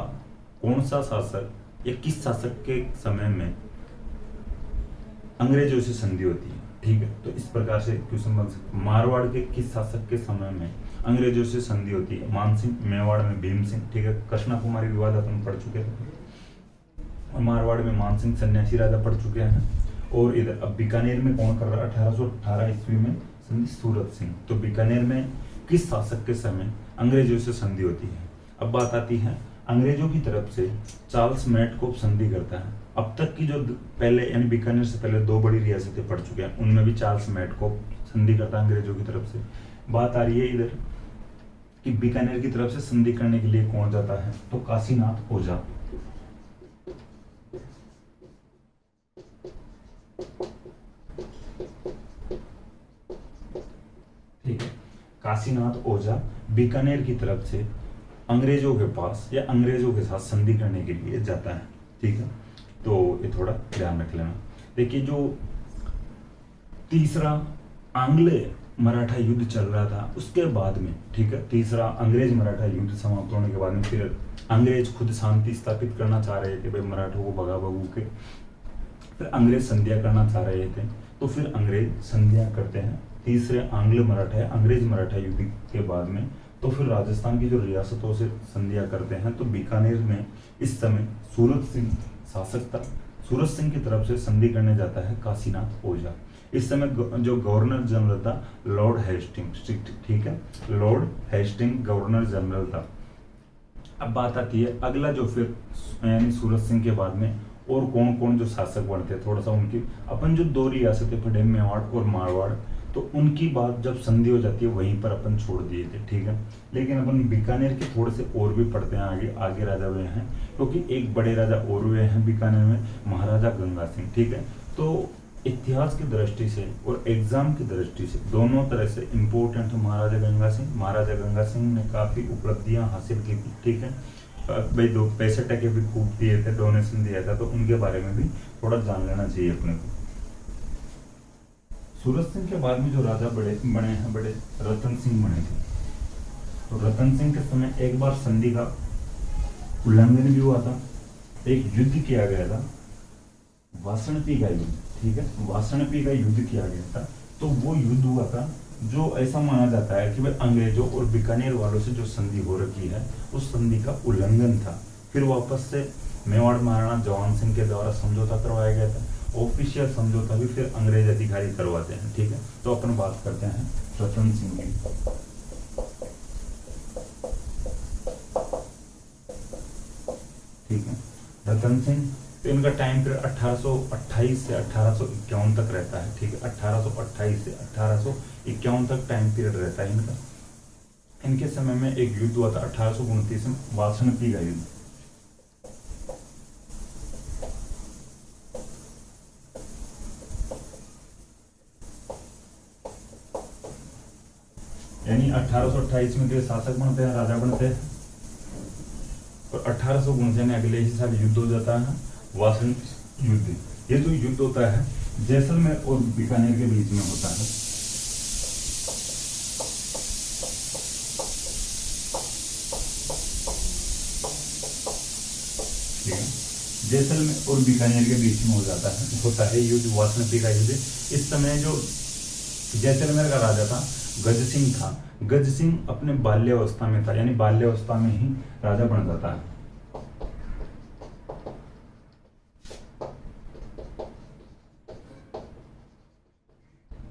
कौन सा शासक या किस शासक के समय में अंग्रेजों से संधि होती है, ठीक है। तो इस प्रकार से क्वेश्चन बन सकता है। मारवाड़ के किस शासक के समय में अंग्रेजों से संधि होती है, मानसिंह, मेवाड़ में भीम सिंह, ठीक है। कृष्णा कुमारी विवाद अपन पढ़ चुके थे, और मारवाड़ में मानसिंह सन्यासी राजा पढ़ चुके हैं। और इधर अब बीकानेर में कौन कर रहा है 1818 ईस्वी में संधि, सूरज सिंह। तो बीकानेर में किस शासक के समय अंग्रेजों से संधि होती है। अब बात आती है अंग्रेजों की तरफ से चार्ल्स मेटकोप संधि करता है। अब तक की जो पहले यानी बीकानेर से पहले दो बड़ी रियासतें पड़ चुके हैं, उनमें भी चार्ल्स मेटकोप संधि करता है अंग्रेजों की तरफ से। बात आ रही है इधर कि बीकानेर की तरफ से संधि करने के लिए कौन जाता है, तो काशीनाथ ओझा। ठीक है, काशीनाथ ओझा बीकानेर की तरफ से अंग्रेजों के पास या अंग्रेजों के साथ संधि करने के लिए जाता है, ठीक है। तो ये थोड़ा ध्यान रख लेना। देखिए जो तीसरा आंग्ल मराठा युद्ध चल रहा था उसके बाद में, ठीक है, तीसरा अंग्रेज मराठा युद्ध समाप्त होने के बाद में फिर अंग्रेज खुद शांति स्थापित करना चाह रहे थे, भाई मराठों को भगा भगू के, फिर अंग्रेज संधियां करना चाह रहे थे। तो फिर अंग्रेज संधियां करते हैं तीसरे आंग्ल मराठा अंग्रेज मराठा युद्ध के बाद में। तो फिर राजस्थान की जो रियासतों से संधियां करते हैं। तो बीकानेर में इस समय सूरज सिंह शासक था, सूरज सिंह की तरफ से संधि करने जाता है काशीनाथ ओझा। इस समय जो गवर्नर जनरल था लॉर्ड हेस्टिंग, ठीक है, लॉर्ड हेस्टिंग गवर्नर जनरल था। अब बात आती है अगला जो फिर यानी सूरज सिंह के बाद में और कौन कौन जो शासक बनते हैं, थोड़ा सा उनकी अपन जो दो रियासतें पढ़े मेवाड़ और मारवाड़, तो उनकी बात जब संधि हो जाती है वहीं पर अपन छोड़ दिए थे, ठीक है। लेकिन अपन बीकानेर के थोड़े से और भी पढ़ते हैं, आगे राजा हुए हैं, क्योंकि एक बड़े राजा और हुए हैं बीकानेर में, महाराजा गंगा सिंह, ठीक है। तो इतिहास की दृष्टि से और एग्जाम की दृष्टि से दोनों तरह से इम्पोर्टेंट है महाराजा गंगा सिंह। महाराजा गंगा सिंह ने काफी उपलब्धियां हासिल की थी, ठीक है। भाई दो पैसे टके भी खूब दिए थे, डोनेशन दिया था, तो उनके बारे में भी थोड़ा जान लेना चाहिए अपने को। सूरज सिंह के बाद में जो राजा बने हैं बड़े रतन सिंह बने थे। तो रतन सिंह के समय एक बार संधि का उल्लंघन भी हुआ था, एक युद्ध किया गया था, वासनपी का युद्ध, ठीक है, वासनपी का युद्ध किया गया था। तो वो युद्ध हुआ था जो ऐसा माना जाता है कि भाई अंग्रेजों और बीकानेर वालों से जो संधि हो रखी है उस संधि का उल्लंघन था। फिर वापस से मेवाड़ महाराणा जवान सिंह के द्वारा समझौता करवाया गया था। ऑफिशियल समझौता भी फिर अंग्रेज अधिकारी करवाते हैं, ठीक है। तो अपन बात करते हैं रतन सिंह की। ठीक है, रतन सिंह, तो इनका टाइम पीरियड 1828 से 1851 तक रहता है, ठीक है। 1828 से 1851 तक टाइम पीरियड रहता है इनका। इनके समय में एक युद्ध हुआ था 1829 में, वासनपी का युद्ध। यानी 1828 में तो ये शासक बनते हैं, राजा बनते हैं, और 1859 में अगले ही साल युद्ध हो जाता है, वासन युद्ध। ये जो युद्ध होता है जैसलमेर और बीकानेर के बीच में होता है। ठीक है, जैसलमेर और बीकानेर के बीच में होता है युद्ध, वासंती का युद्ध। इस समय जो जैसलमेर का राजा था गज सिंह था। गज सिंह अपने बाल्यावस्था में था, यानी बाल्यावस्था में ही राजा बन जाता है।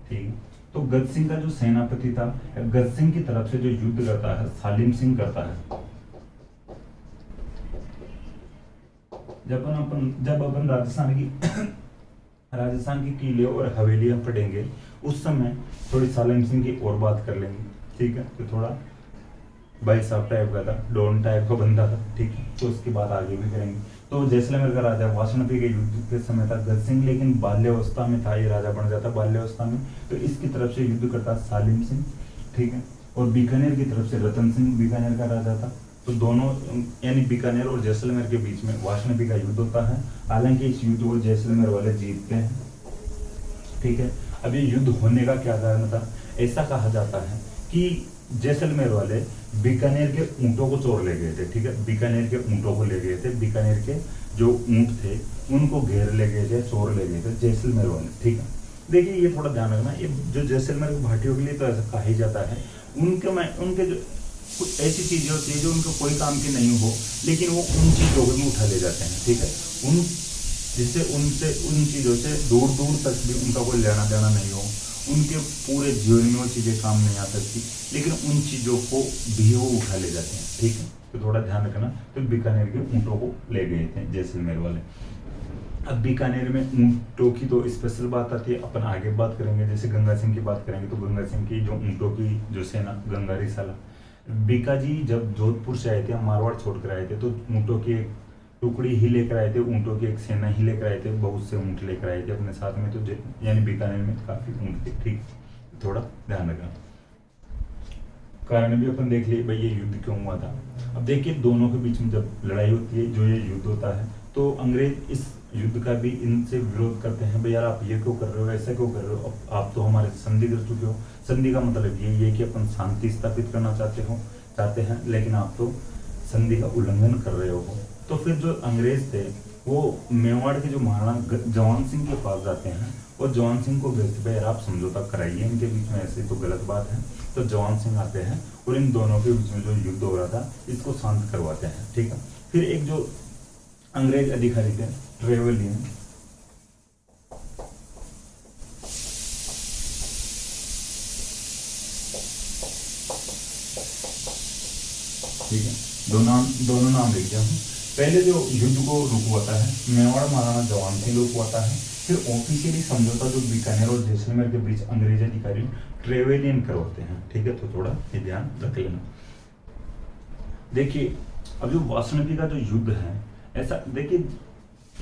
ठीक, तो गज सिंह का जो सेनापति था, गज सिंह की तरफ से जो युद्ध करता है सालिम सिंह करता है। जब अपन राजस्थान की किले और हवेलियां पढ़ेंगे उस समय थोड़ी सालिम सिंह की और बात कर लेंगे। ठीक है, तो थोड़ा भाई साहब टाइप का था, डॉन टाइप का बंदा था। ठीक है, तो उसकी बात आगे भी करेंगे। तो जैसलमेर का राजा वासंती के युद्ध के समय था गज सिंह, लेकिन बाल्यावस्था में था, ये राजा बन जाता बाल्यावस्था में। तो इसकी तरफ से युद्ध करता सालिम सिंह। ठीक है, और बीकानेर की तरफ से रतन सिंह बीकानेर का राजा था। तो दोनों यानी बीकानेर और जैसलमेर के बीच में वासंती का युद्ध होता है। हालांकि इस युद्ध को जैसलमेर वाले जीतते हैं। ठीक है, अब ये युद्ध होने का क्या कारण था? ऐसा कहा जाता है कि जैसलमेर वाले बीकानेर के ऊंटों को चोर ले गए थे। ठीक है, बीकानेर के ऊंटों को ले गए थे, बीकानेर के जो ऊंट थे उनको घेर ले गए थे, चोर ले गए थे जैसलमेर वाले। ठीक है, देखिए ये थोड़ा ध्यान रखना, ये जो जैसलमेर के भाटियों के लिए तो ऐसा कहा ही जाता है। उनके जो कुछ ऐसी चीजें होती है जो उनको कोई काम की नहीं हो, लेकिन वो उन चीजों को भी उठा ले जाते हैं। ठीक है, जिससे उन चीजों से दूर दूर तक भी उनका कोई लेना देना नहीं हो, उनके पूरे जीवन में वो चीजें काम नहीं आ सकती, लेकिन उन चीजों को भी वो उठा ले जाते हैं। ठीक है, तो थोड़ा ध्यान रखना। तो बीकानेर के ऊंटों को ले गए थे जैसलमेर वाले। अब बीकानेर में ऊंटों की तो स्पेशल बात आती है, अपन आगे बात करेंगे। जैसे गंगा सिंह की बात करेंगे तो गंगा सिंह की जो ऊंटों की जो सेना, गंगा रिसाला, बीका जी जब जोधपुर से आए थे, मारवाड़ छोड़कर आए थे, तो ऊंटों की एक टुकड़ी ही लेकर आए थे, ऊंटों की एक सेना ही लेकर आए थे, बहुत से ऊंट लेकर आए थे अपने साथ में। तो यानी बीकानेर में काफी ऊंट थे। ठीक, थोड़ा ध्यान रखना। कारण भी अपन देख लिए भाई ये युद्ध क्यों हुआ था। अब देखिए दोनों के बीच में जब लड़ाई होती है, जो ये युद्ध होता है, तो अंग्रेज इस युद्ध का भी इनसे विरोध करते हैं, भाई यार आप ये क्यों कर रहे हो, ऐसा क्यों कर रहे हो, आप तो हमारे संधि कर चुके हो। संधि का मतलब ये है कि अपन शांति स्थापित करना चाहते हैं, लेकिन आप तो संधि का उल्लंघन कर रहे हो। तो फिर जो अंग्रेज थे वो मेवाड़ के जो महाराणा जवान सिंह के पास जाते हैं और जवान सिंह को भेजते, भाई यार आप समझौता कराइए इनके बीच में, ऐसे तो गलत बात है। तो जवान सिंह आते हैं और इन दोनों के बीच में जो युद्ध हो रहा था इसको शांत करवाते हैं। ठीक है, फिर एक जो अंग्रेज अधिकारी थे ट्रेवलियन, ठीक है, दोनों नाम लिख दिया हूँ। पहले जो युद्ध को रुकवाता है मेवाड़ महाराणा जवान सिंह रुकवाता है। फिर ऑफिशियली समझौता जो बीकानेर और जैसलमेर के बीच अंग्रेज अधिकारी ट्रेवेलियन करवाते हैं। ठीक है, तो थोड़ा ये ध्यान रख लेना। देखिए अब जो वासंती का जो युद्ध है, ऐसा देखिए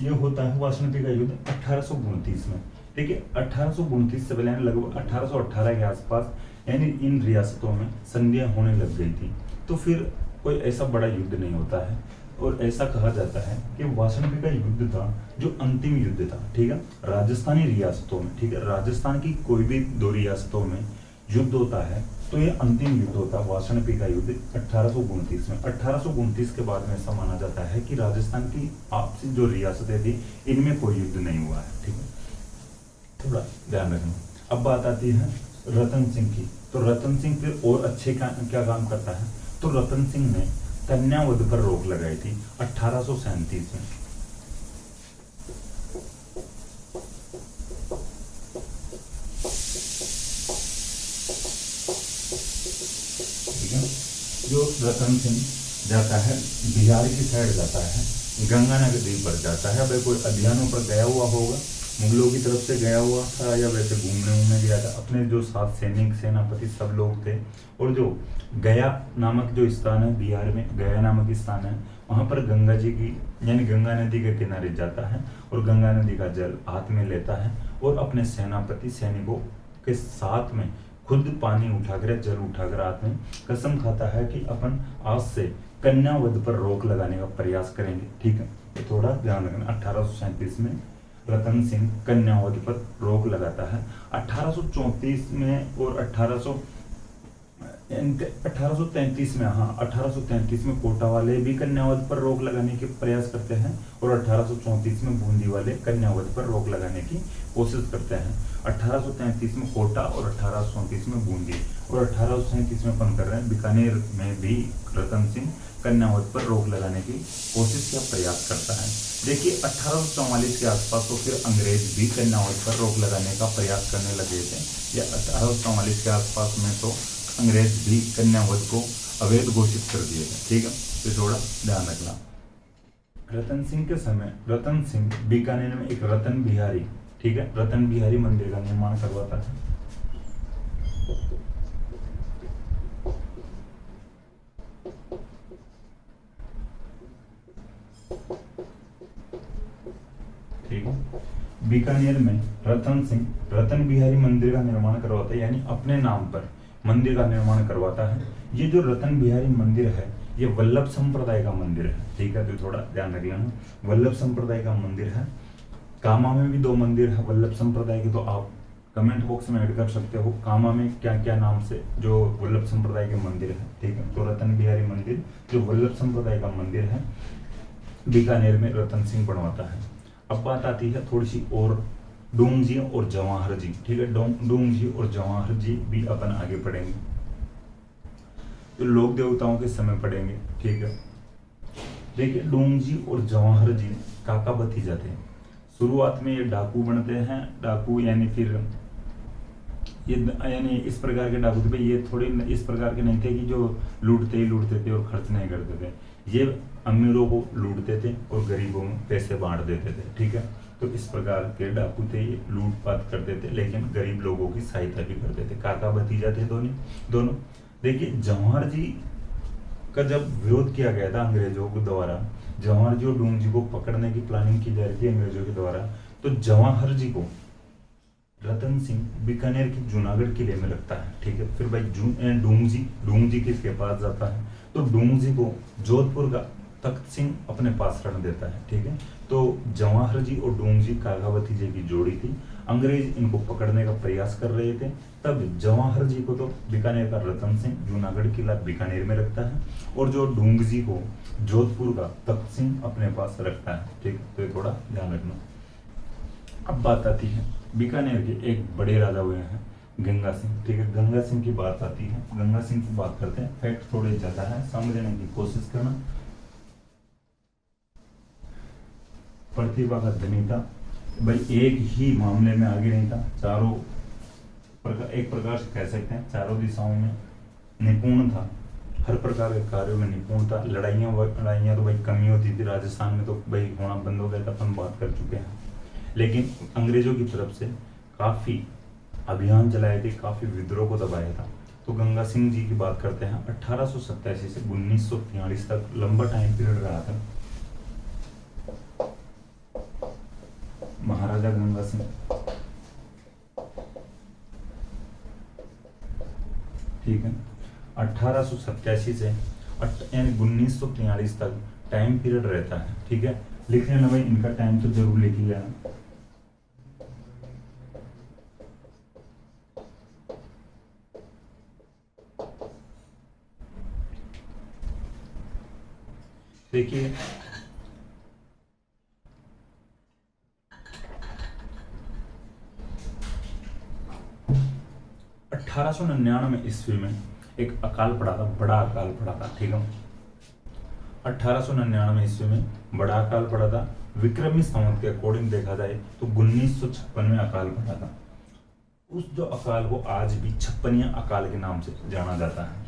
ये होता है वासंती का युद्ध 1829 में। ठीक है, 1829 से पहले लगभग 1818 के आसपास यानी इन रियासतों में संधियां होने लग गई थी। तो फिर कोई ऐसा बड़ा युद्ध नहीं होता है, और ऐसा कहा जाता है कि वासंती का युद्ध था जो अंतिम युद्ध था। ठीक है, राजस्थानी रियासतों में, ठीक है, राजस्थान की कोई भी दो रियासतों में युद्ध होता है तो ये अंतिम युद्ध होता है वासंती का युद्ध 1829 में। 1829 के बाद में ऐसा माना जाता है कि राजस्थान की आपसी जो रियासतें थी इनमें कोई युद्ध नहीं हुआ है। ठीक है, थोड़ा ध्यान रखना। अब बात आती है रतन सिंह की। तो रतन सिंह फिर और अच्छे क्या काम करता है, तो रतन सिंह ने कन्यावध पर रोक लगाई थी 1837 में। ठीक है, जो रतन सिंह जाता है बिहार की साइड जाता है, गंगा नदी पर जाता है। भाई कोई अभियानों पर गया हुआ होगा, मुगलों की तरफ से गया हुआ था या वैसे घूमने गया था। अपने जो साथ सैनिक सेनापति सब लोग थे, और जो गया नामक जो स्थान है बिहार में, गया नामक स्थान है, वहां पर गंगा जी की यानी गंगा नदी के किनारे जाता है और गंगा नदी का जल हाथ में लेता है और अपने सेनापति सैनिकों के साथ में खुद पानी उठाकर, जल उठाकर हाथ में कसम खाता है कि अपन आज से कन्यावध पर रोक लगाने का प्रयास करेंगे। ठीक है, तो थोड़ा ध्यान रखना। 1837 में रतन सिंह कन्यावध पर रोक लगाता है। 1834 में और 1833 में, हाँ 1833 में कोटा वाले भी कन्यावध पर रोक लगाने के प्रयास करते हैं और 1834 में बूंदी वाले कन्यावध पर रोक लगाने की कोशिश करते हैं। 1833 में कोटा और 1834 में बूंदी, और 1837 में अपन कर रहे हैं बीकानेर में भी रतन सिंह कन्यावध पर रोक लगाने की कोशिश का प्रयास करता है। देखिए 1844 के आसपास तो फिर अंग्रेज भी कन्यावध पर रोक लगाने का प्रयास करने लगे थे, या 1844 के आसपास में तो अंग्रेज भी कन्यावध को अवैध घोषित कर दिए थे। ठीक है, तो थोड़ा ध्यान रखना। रतन सिंह के समय रतन सिंह बीकानेर में एक रतन बिहारी, ठीक है, रतन बिहारी मंदिर का निर्माण करवाता है। ठीक है, बीकानेर में रतन सिंह रतन बिहारी मंदिर का निर्माण करवाता है, यानी अपने नाम पर मंदिर का निर्माण करवाता है। ये जो रतन बिहारी मंदिर है ये वल्लभ संप्रदाय का मंदिर है। ठीक है, तो थोड़ा ध्यान रख लेना, वल्लभ संप्रदाय का मंदिर है। कामा में भी 2 मंदिर है वल्लभ संप्रदाय के, तो आप कमेंट बॉक्स में ऐड कर सकते हो कामा में क्या क्या नाम से जो वल्लभ संप्रदाय के मंदिर है। ठीक है, तो रतन बिहारी मंदिर जो वल्लभ संप्रदाय का मंदिर है बीकानेर में रतन सिंह बनवाता है। अब बात आती है थोड़ी सी और डोंगजी और जवाहर जी। ठीक है, डोंगजी और जवाहर जी भी अपन आगे पढ़ेंगे, तो लोक देवताओं के समय पढ़ेंगे। ठीक है, देखिए डोंगजी और जवाहर जी काका भतीजा थे। शुरुआत में ये डाकू बनते हैं, डाकू यानी फिर यानी इस प्रकार के डाकू थे। ये थोड़े इस प्रकार के नहीं थे कि जो लूटते ही लूटते थे और खर्च नहीं करते थे। ये अमीरों को लूटते थे और गरीबों में पैसे बांट देते थे। ठीक है, तो इस प्रकार के डाकू थे, ये लूटपाट करते थे लेकिन गरीब लोगों की सहायता भी करते थे। काका भतीजा थे दोनों। देखिए जवाहर जी का जब विरोध किया गया था अंग्रेजों के द्वारा, जवाहर जी और डोंगजी को पकड़ने की प्लानिंग की जा रही थी अंग्रेजों के द्वारा, तो जवाहर जी को रतन सिंह बीकानेर के जूनागढ़ किले में रखता है। ठीक है, फिर भाई डोंगजी किसके पास जाता है, तो डोंगजी को जोधपुर का तख्त सिंह अपने पास रख देता है। ठीक है, तो जवाहर जी और डोंगजी काका भतीजे की जोड़ी थी। अंग्रेज इनको पकड़ने का प्रयास कर रहे थे, तब जवाहर जी को तो बीकानेर का रतन सिंह जूनागढ़ किला बीकानेर में रखता है और जो डोंगजी को जोधपुर का तख्त सिंह अपने पास रखता है। ठीक, तो ये थोड़ा ध्यान रखना। अब बात आती है बीकानेर के एक बड़े राजा हुए हैं गंगा सिंह। ठीक है, गंगा सिंह की बात आती है, गंगा सिंह की बात करते हैं। फैक्ट थोड़े ज्यादा है, समझने की कोशिश करना। प्रतिभा का धनी था भाई, एक ही मामले में आगे नहीं था, एक प्रकार से कह सकते हैं चारों दिशाओं में निपुण था, हर प्रकार के कार्यों में निपुण था। लड़ाइयाँ तो भाई कमी होती थी, राजस्थान में तो भाई होना बंद हो गया था, अपन बात कर चुके हैं। लेकिन अंग्रेजों की तरफ से काफी अभियान चलाए थे, काफी विद्रोह को दबाया था। तो गंगा सिंह जी की बात करते हैं। 1887 से 1943 तक लंबा टाइम पीरियड रहा था महाराजा गंगा सिंह। ठीक है, 1887 से यानी 1943 तक टाइम पीरियड रहता है। ठीक है, लिख लेना भाई, इनका टाइम तो जरूर लिख लेना। देखिए 1899 ईस्वी में एक अकाल पड़ा था, बड़ा अकाल पड़ा था। ठीक है, 1899 ईस्वी में बड़ा अकाल पड़ा था। विक्रमी संवत के अकॉर्डिंग देखा जाए तो 1956 में अकाल पड़ा था। उस जो अकाल को आज भी 56 अकाल के नाम से जाना जाता है।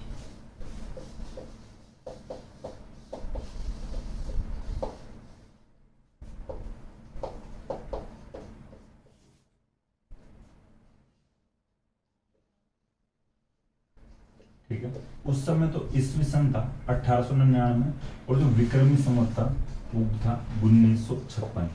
ठीक है, उस समय तो ईस्वी सन था 1899 और जो विक्रमी संवत था वो था 1956।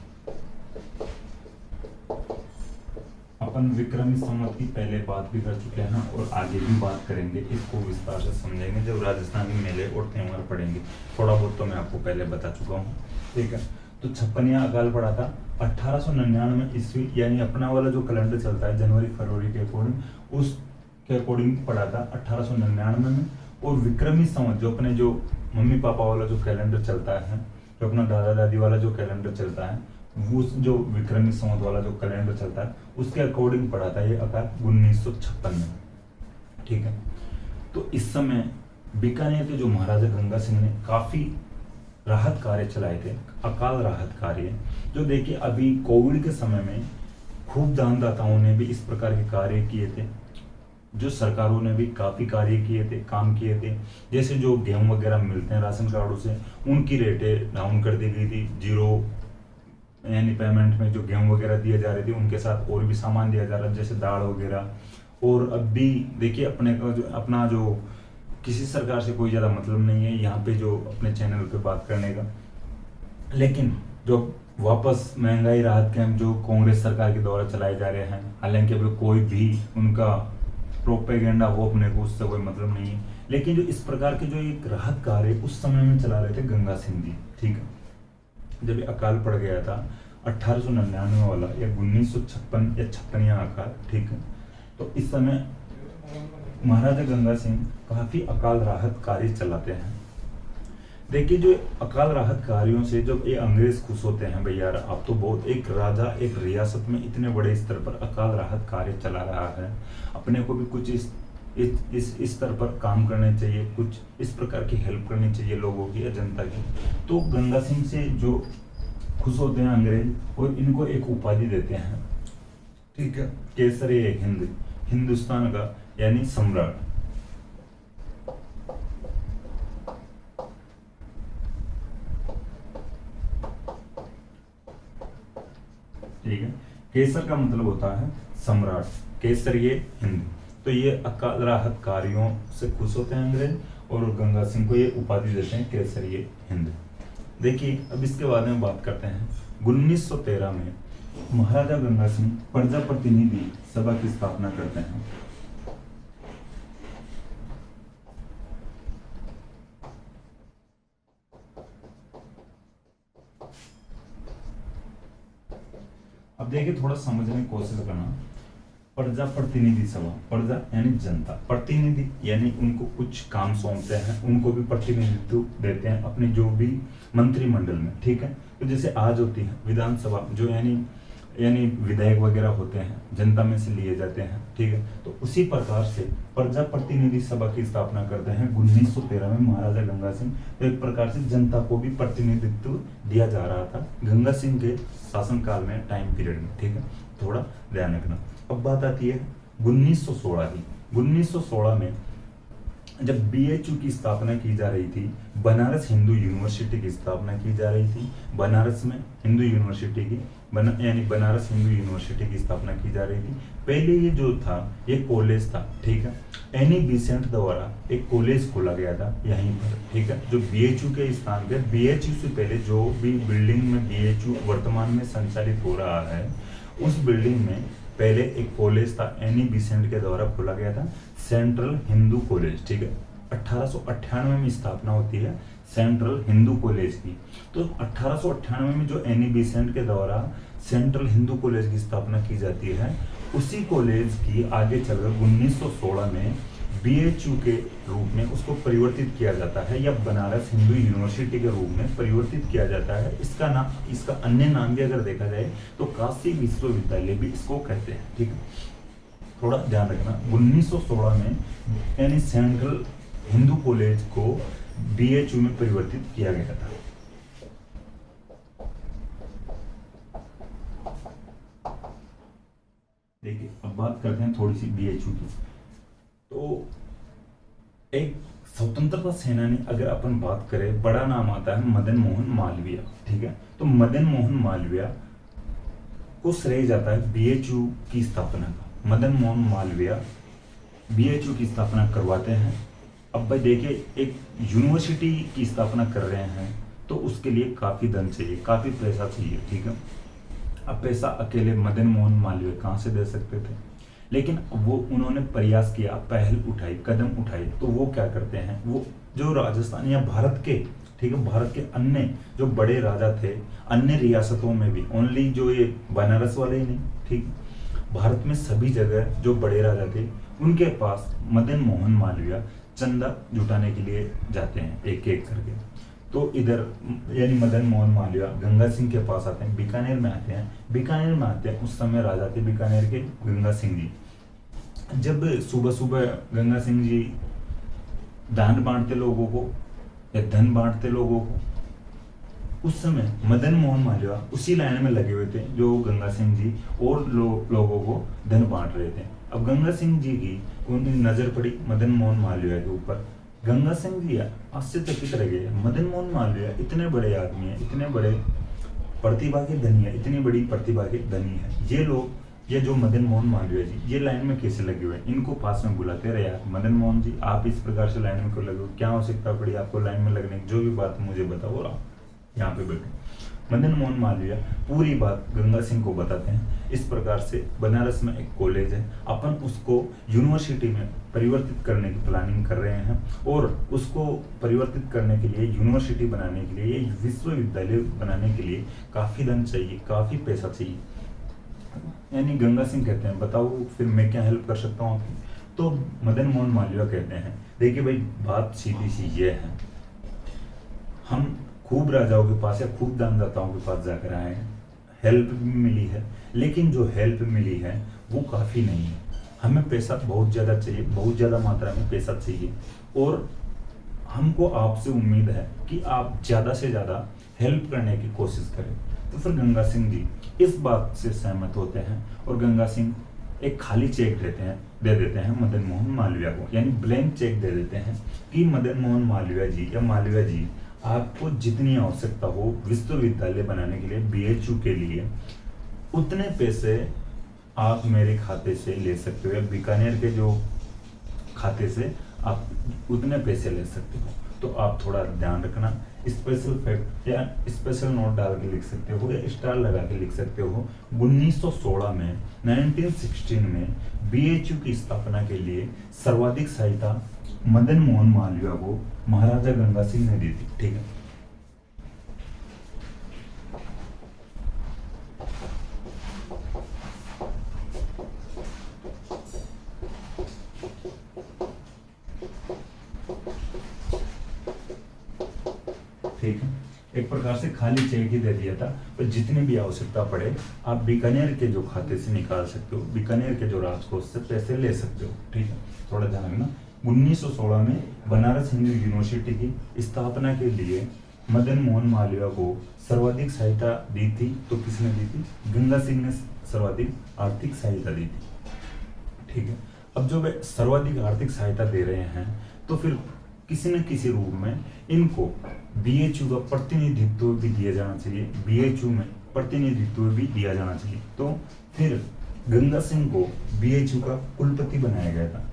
अपन विक्रमी संवत की पहले बात भी कर चुके हैं और आगे भी बात करेंगे, इसको विस्तार से समझेंगे जब राजस्थानी मेले और त्योहार पढ़ेंगे। थोड़ा बहुत तो मैं आपको पहले बता चुका हूँ, ठीक है। तो 56वां अकाल पड़ा था 1899 ईस्वी, यानी अपना वाला जो कैलेंडर चलता है जनवरी फरवरी के अकॉर्डिंग, उसके अकॉर्डिंग पड़ा था 1899 में। और विक्रमी संवत जो अपने जो मम्मी पापा वाला जो कैलेंडर चलता है, जो अपना दादा दादी वाला जो कैलेंडर चलता है, वो जो विक्रमी संवत वाला जो कैलेंडर चलता है उसके अकॉर्डिंग पड़ा था ये अकाल 1956 में, ठीक है। तो इस समय बीकानेर के जो महाराजा गंगा सिंह ने काफी राहत कार्य चलाए थे, अकाल राहत कार्य, जो देखिए अभी कोविड के समय में खूब दानदाताओं ने भी इस प्रकार के कार्य किए थे, जो सरकारों ने भी काफी कार्य किए थे, काम किए थे। जैसे जो गेहूं वगैरह मिलते हैं राशन कार्डों से, उनकी रेटें डाउन कर दी गई थी, जीरो यानी पेमेंट में जो गेहूं वगैरह दिए जा रहे थे उनके साथ और भी सामान दिया जा रहा है, जैसे दाल वगैरह। और अब भी देखिए अपने का जो अपना जो किसी सरकार से कोई ज़्यादा मतलब नहीं है यहाँ पे जो अपने चैनल पे बात करने का, लेकिन जो वापस महंगाई राहत कैंप जो कांग्रेस सरकार के द्वारा चलाए जा रहे हैं, हालांकि अभी कोई भी उनका प्रोपेगेंडा हो, अपने को उससे कोई मतलब नहीं है, लेकिन जो इस प्रकार के जो एक राहत कार्य उस समय में चला रहे थे गंगा सिंह जी, ठीक है। जब अकाल पड़ गया था 1899 वाला या 1956 या 56वां अकाल, ठीक है, तो इस समय महाराजा गंगा सिंह काफी अकाल राहत कार्य चलाते हैं। देखिए जो अकाल राहत कार्यों से जब ये अंग्रेज खुश होते हैं, भैया आप तो बहुत एक राजा एक रियासत में इतने बड़े स्तर पर अकाल राहत कार्य चला रहा है, अपने को भी कुछ इस स्तर पर काम करने चाहिए, कुछ इस प्रकार की हेल्प करनी चाहिए लोगों की या जनता की। तो गंगा सिंह से जो खुश होते हैं अंग्रेज और इनको एक उपाधि देते हैं, ठीक है, केसरी हिंद, हिंदुस्तान का यानी सम्राट। ठीक है, केसर का मतलब होता है सम्राट, केसरी हिंद। तो ये अकाल राहत कार्यों से खुश होते हैं अंग्रेज और गंगा सिंह को ये उपाधि देते हैं केसरी हिंद। देखिए अब इसके बारे में बात करते हैं। 1913 में महाराजा गंगा सिंह प्रजा प्रतिनिधि सभा की स्थापना करते हैं। अब देखिए थोड़ा समझने की कोशिश करना। प्रजा प्रतिनिधि सभा, प्रजा यानी जनता, प्रतिनिधि यानी उनको कुछ काम सौंपते हैं, उनको भी प्रतिनिधित्व देते हैं अपने जो भी मंत्रिमंडल में, ठीक है। तो जैसे आज होती है विधानसभा जो यानी विधायक वगैरह होते हैं, जनता में से लिए जाते हैं, ठीक है। तो उसी प्रकार से प्रजा प्रतिनिधि सभा की स्थापना करते हैं 1913 में महाराजा गंगा सिंह। तो एक प्रकार से जनता को भी प्रतिनिधित्व दिया जा रहा था गंगा सिंह के शासनकाल में, टाइम पीरियड में, ठीक है, थोड़ा ध्यान रखना। अब बात आती है 1916 की। 1916 में जब बीएचयू की स्थापना की जा रही थी, बनारस हिंदू यूनिवर्सिटी की स्थापना की जा रही थी, बनारस में हिंदू यूनिवर्सिटी की यानी बनारस हिंदू यूनिवर्सिटी की स्थापना की जा रही थी। पहले ये जो था ये कॉलेज था, ठीक है, एनी बिसेंट द्वारा एक कॉलेज खोला गया था यहीं पर, ठीक है, जो बीएचयू के स्थान पे। बीएचयू से पहले जो भी बिल्डिंग में बीएचयू वर्तमान में संचालित हो रहा है, उस बिल्डिंग में पहले एक कॉलेज था, एनी बिसेंट के द्वारा खोला गया था, सेंट्रल हिंदू कॉलेज, ठीक है। 1898 में स्थापना होती है सेंट्रल हिंदू कॉलेज की। तो 1898 में जो एनी बिसेंट के द्वारा सेंट्रल हिंदू कॉलेज की स्थापना की जाती है, उसी कॉलेज की आगे चलकर 1916 में बीएचयू के रूप में उसको परिवर्तित किया जाता है, या बनारस हिंदू यूनिवर्सिटी के रूप में परिवर्तित किया जाता है। इसका अन्य नाम भी अगर देखा जाए तो काशी विश्वविद्यालय भी इसको कहते हैं, ठीक है, थोड़ा ध्यान रखना। 1916 में यानी सेंट्रल हिंदू कॉलेज को बीएचयू में परिवर्तित किया गया था। देखिए अब बात करते हैं थोड़ी सी बीएचयू की। तो एक स्वतंत्रता सेनानी अगर अपन बात करें, बड़ा नाम आता है मदन मोहन मालवीय, ठीक है। तो मदन मोहन मालवीय को श्रेय जाता है बीएचयू की स्थापना का। मदन मोहन मालवीय बीएचयू की स्थापना करवाते हैं। अब भाई देखिए एक यूनिवर्सिटी की स्थापना कर रहे हैं तो उसके लिए काफी धन चाहिए, काफी पैसा चाहिए, ठीक है। अब पैसा अकेले मदन मोहन मालवीय कहाँ से दे सकते थे, लेकिन वो उन्होंने प्रयास किया, पहल उठाई, कदम उठाई। तो वो क्या करते हैं, वो जो राजस्थान या भारत के, ठीक है, भारत के अन्य जो बड़े राजा थे अन्य रियासतों में भी, ओनली जो ये बनारस वाले ही नहीं, ठीक, भारत में सभी जगह जो बड़े राजा थे उनके पास मदन मोहन मालवीय चंदा जुटाने के लिए जाते हैं एक एक करके। तो इधर यानी मदन मोहन मालवीय गंगा सिंह के पास आते हैं, बीकानेर में आते हैं। बीकानेर में आते हैं, उस समय राजा थे बीकानेर के गंगा सिंह जी। जब सुबह सुबह गंगा सिंह जी दान बांटते लोगों को या धन बांटते लोगों को, उस समय मदन मोहन मालवीय उसी लाइन में लगे हुए थे जो गंगा सिंह जी और लोगों को धन बांट रहे थे। अब गंगा सिंह जी की उनकी नजर पड़ी मदन मोहन मालवीय के ऊपर। गंगा सिंह जी आश्चर्यचकित रह गए, मदन मोहन मालवीय इतने बड़े आदमी है, इतने बड़े प्रतिभा के धनी है, इतनी बड़ी प्रतिभा के धनी है, ये लोग, ये जो मदन मोहन मालवीय जी ये लाइन में कैसे लगे हुए हैं। इनको पास में बुलाते रहे, यार मदन मोहन जी आप इस प्रकार से लाइन में क्यों लगे हो, क्या आवश्यकता पड़ी आपको लाइन में लगने की, जो भी बात मुझे बताओ और आप यहाँ पे बैठो। मदन मोहन मालवीय पूरी बात गंगा सिंह को बताते हैं, इस प्रकार से बनारस में एक कॉलेज है, अपन उसको यूनिवर्सिटी में परिवर्तित करने की प्लानिंग कर रहे हैं, और उसको परिवर्तित करने के लिए, यूनिवर्सिटी बनाने के लिए, विश्वविद्यालय बनाने के लिए काफी धन चाहिए, काफी पैसा चाहिए। यानी गंगा सिंह कहते हैं बताओ फिर मैं क्या हेल्प कर सकता हूँ आपकी। तो मदन मोहन मालवीय कहते हैं देखिए भाई बात सीधी सी ये है, हम खूब राजाओं के पास या खूब दानदाताओं के पास जाकर आए हैं, हेल्प भी मिली है, लेकिन जो हेल्प मिली है वो काफ़ी नहीं है, हमें पैसा बहुत ज़्यादा चाहिए, बहुत ज़्यादा मात्रा में पैसा चाहिए, और हमको आपसे उम्मीद है कि आप ज़्यादा से ज़्यादा हेल्प करने की कोशिश करें। तो फिर गंगा सिंह जी इस बात से सहमत होते हैं, और गंगा सिंह एक खाली चेक दे देते हैं मदन मोहन मालवीय को, यानी ब्लैंक चेक दे देते हैं कि मदन मोहन मालवीय जी या मालवीय जी आपको जितनी आवश्यकता हो विश्वविद्यालय बनाने के लिए, बीएचयू के लिए, उतने पैसे आप मेरे खाते से ले सकते हो, या बीकानेर के जो खाते से आप उतने पैसे ले सकते हो। तो आप थोड़ा ध्यान रखना, स्पेशल फैक्ट या स्पेशल नोट डाल के लिख सकते हो या स्टार लगा के लिख सकते हो। 1916 में 1916 में बीएचयू की स्थापना के लिए सर्वाधिक सहायता मदन मोहन मालवीय को महाराजा गंगा सिंह ने दी थी, ठीक है। ठीक है, एक प्रकार से खाली चेक ही दे दिया था, पर जितनी भी आवश्यकता पड़े आप बीकानेर के जो खाते से निकाल सकते हो, बीकानेर के जो राजकोष से पैसे ले सकते हो, ठीक है। थोड़ा ध्यान रखना, 1916 में बनारस हिंदू यूनिवर्सिटी की स्थापना के लिए मदन मोहन मालवीय को सर्वाधिक सहायता दी थी। तो किसने दी थी? गंगा सिंह ने सर्वाधिक आर्थिक सहायता दी थी, ठीक है। अब जो वे सर्वाधिक आर्थिक सहायता दे रहे हैं, तो फिर किसी न किसी रूप में इनको बीएचयू का प्रतिनिधित्व भी दिया जाना चाहिए, बीएचयू में प्रतिनिधित्व भी दिया जाना चाहिए। तो फिर गंगा सिंह को बीएचयू का कुलपति बनाया गया था।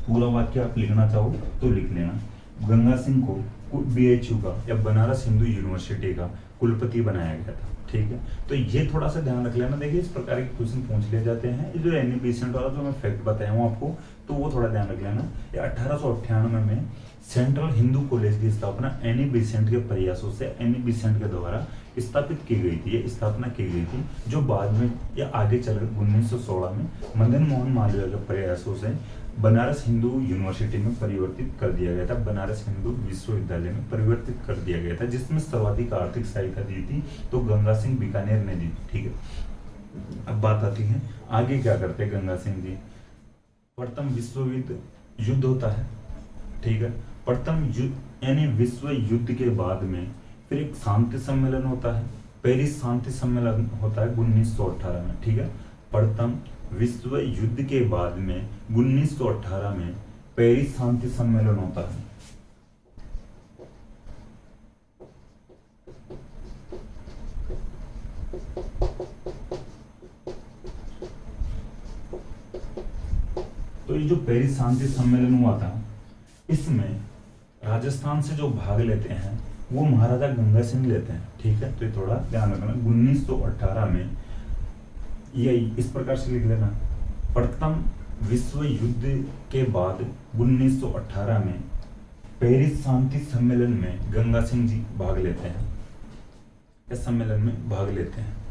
पूरा वाक्य आप लिखना चाहो तो लिख लेना, गंगा सिंह को बीएचयू का या बनारस हिंदू यूनिवर्सिटी का कुलपति बनाया गया था, ठीक है। तो ये थोड़ा सा ध्यान रख लेना। देखिए इस प्रकार के क्वेश्चन पूछ लिए जाते हैं। ये जो एनी बेसेंट वाला जो मैं फैक्ट बताया हूँ आपको, तो वो थोड़ा ध्यान रख लेना। ये 1898 में सेंट्रल हिंदू कॉलेज की स्थापना एनी बेसेंट के प्रयासों से, एनी बेसेंट के द्वारा स्थापित की गई थी, ये स्थापना की गई थी, जो बाद में या आगे चलकर 1916 में मदन मोहन मालवीय के प्रयासों से बनारस हिंदू यूनिवर्सिटी में परिवर्तित कर दिया गया था, बनारस हिंदू विश्वविद्यालय में परिवर्तित कर दिया गया था, जिसमें सर्वाधिक आर्थिक सहायता दी थी तो गंगा सिंह बीकानेर ने दी, ठीक है। अब बात आती है आगे क्या करते हैं गंगा सिंह जी। प्रथम विश्व युद्ध होता है, ठीक है। प्रथम युद्ध यानी विश्व युद्ध के बाद में फिर एक शांति सम्मेलन होता है, पेरिस शांति सम्मेलन होता है 1918 में, ठीक है। प्रथम विश्व युद्ध के बाद में 1918 में पेरिस शांति सम्मेलन होता है। तो ये जो पेरिस शांति सम्मेलन हुआ था, इसमें राजस्थान से जो भाग लेते हैं वो महाराजा गंगा सिंह लेते हैं, ठीक है। तो ये थोड़ा ध्यान रखना। 1918 में ये इस प्रकार से लिख लेना, प्रथम विश्व युद्ध के बाद 1918 में पेरिस शांति सम्मेलन में गंगा सिंह जी भाग लेते हैं, इस सम्मेलन में भाग लेते हैं।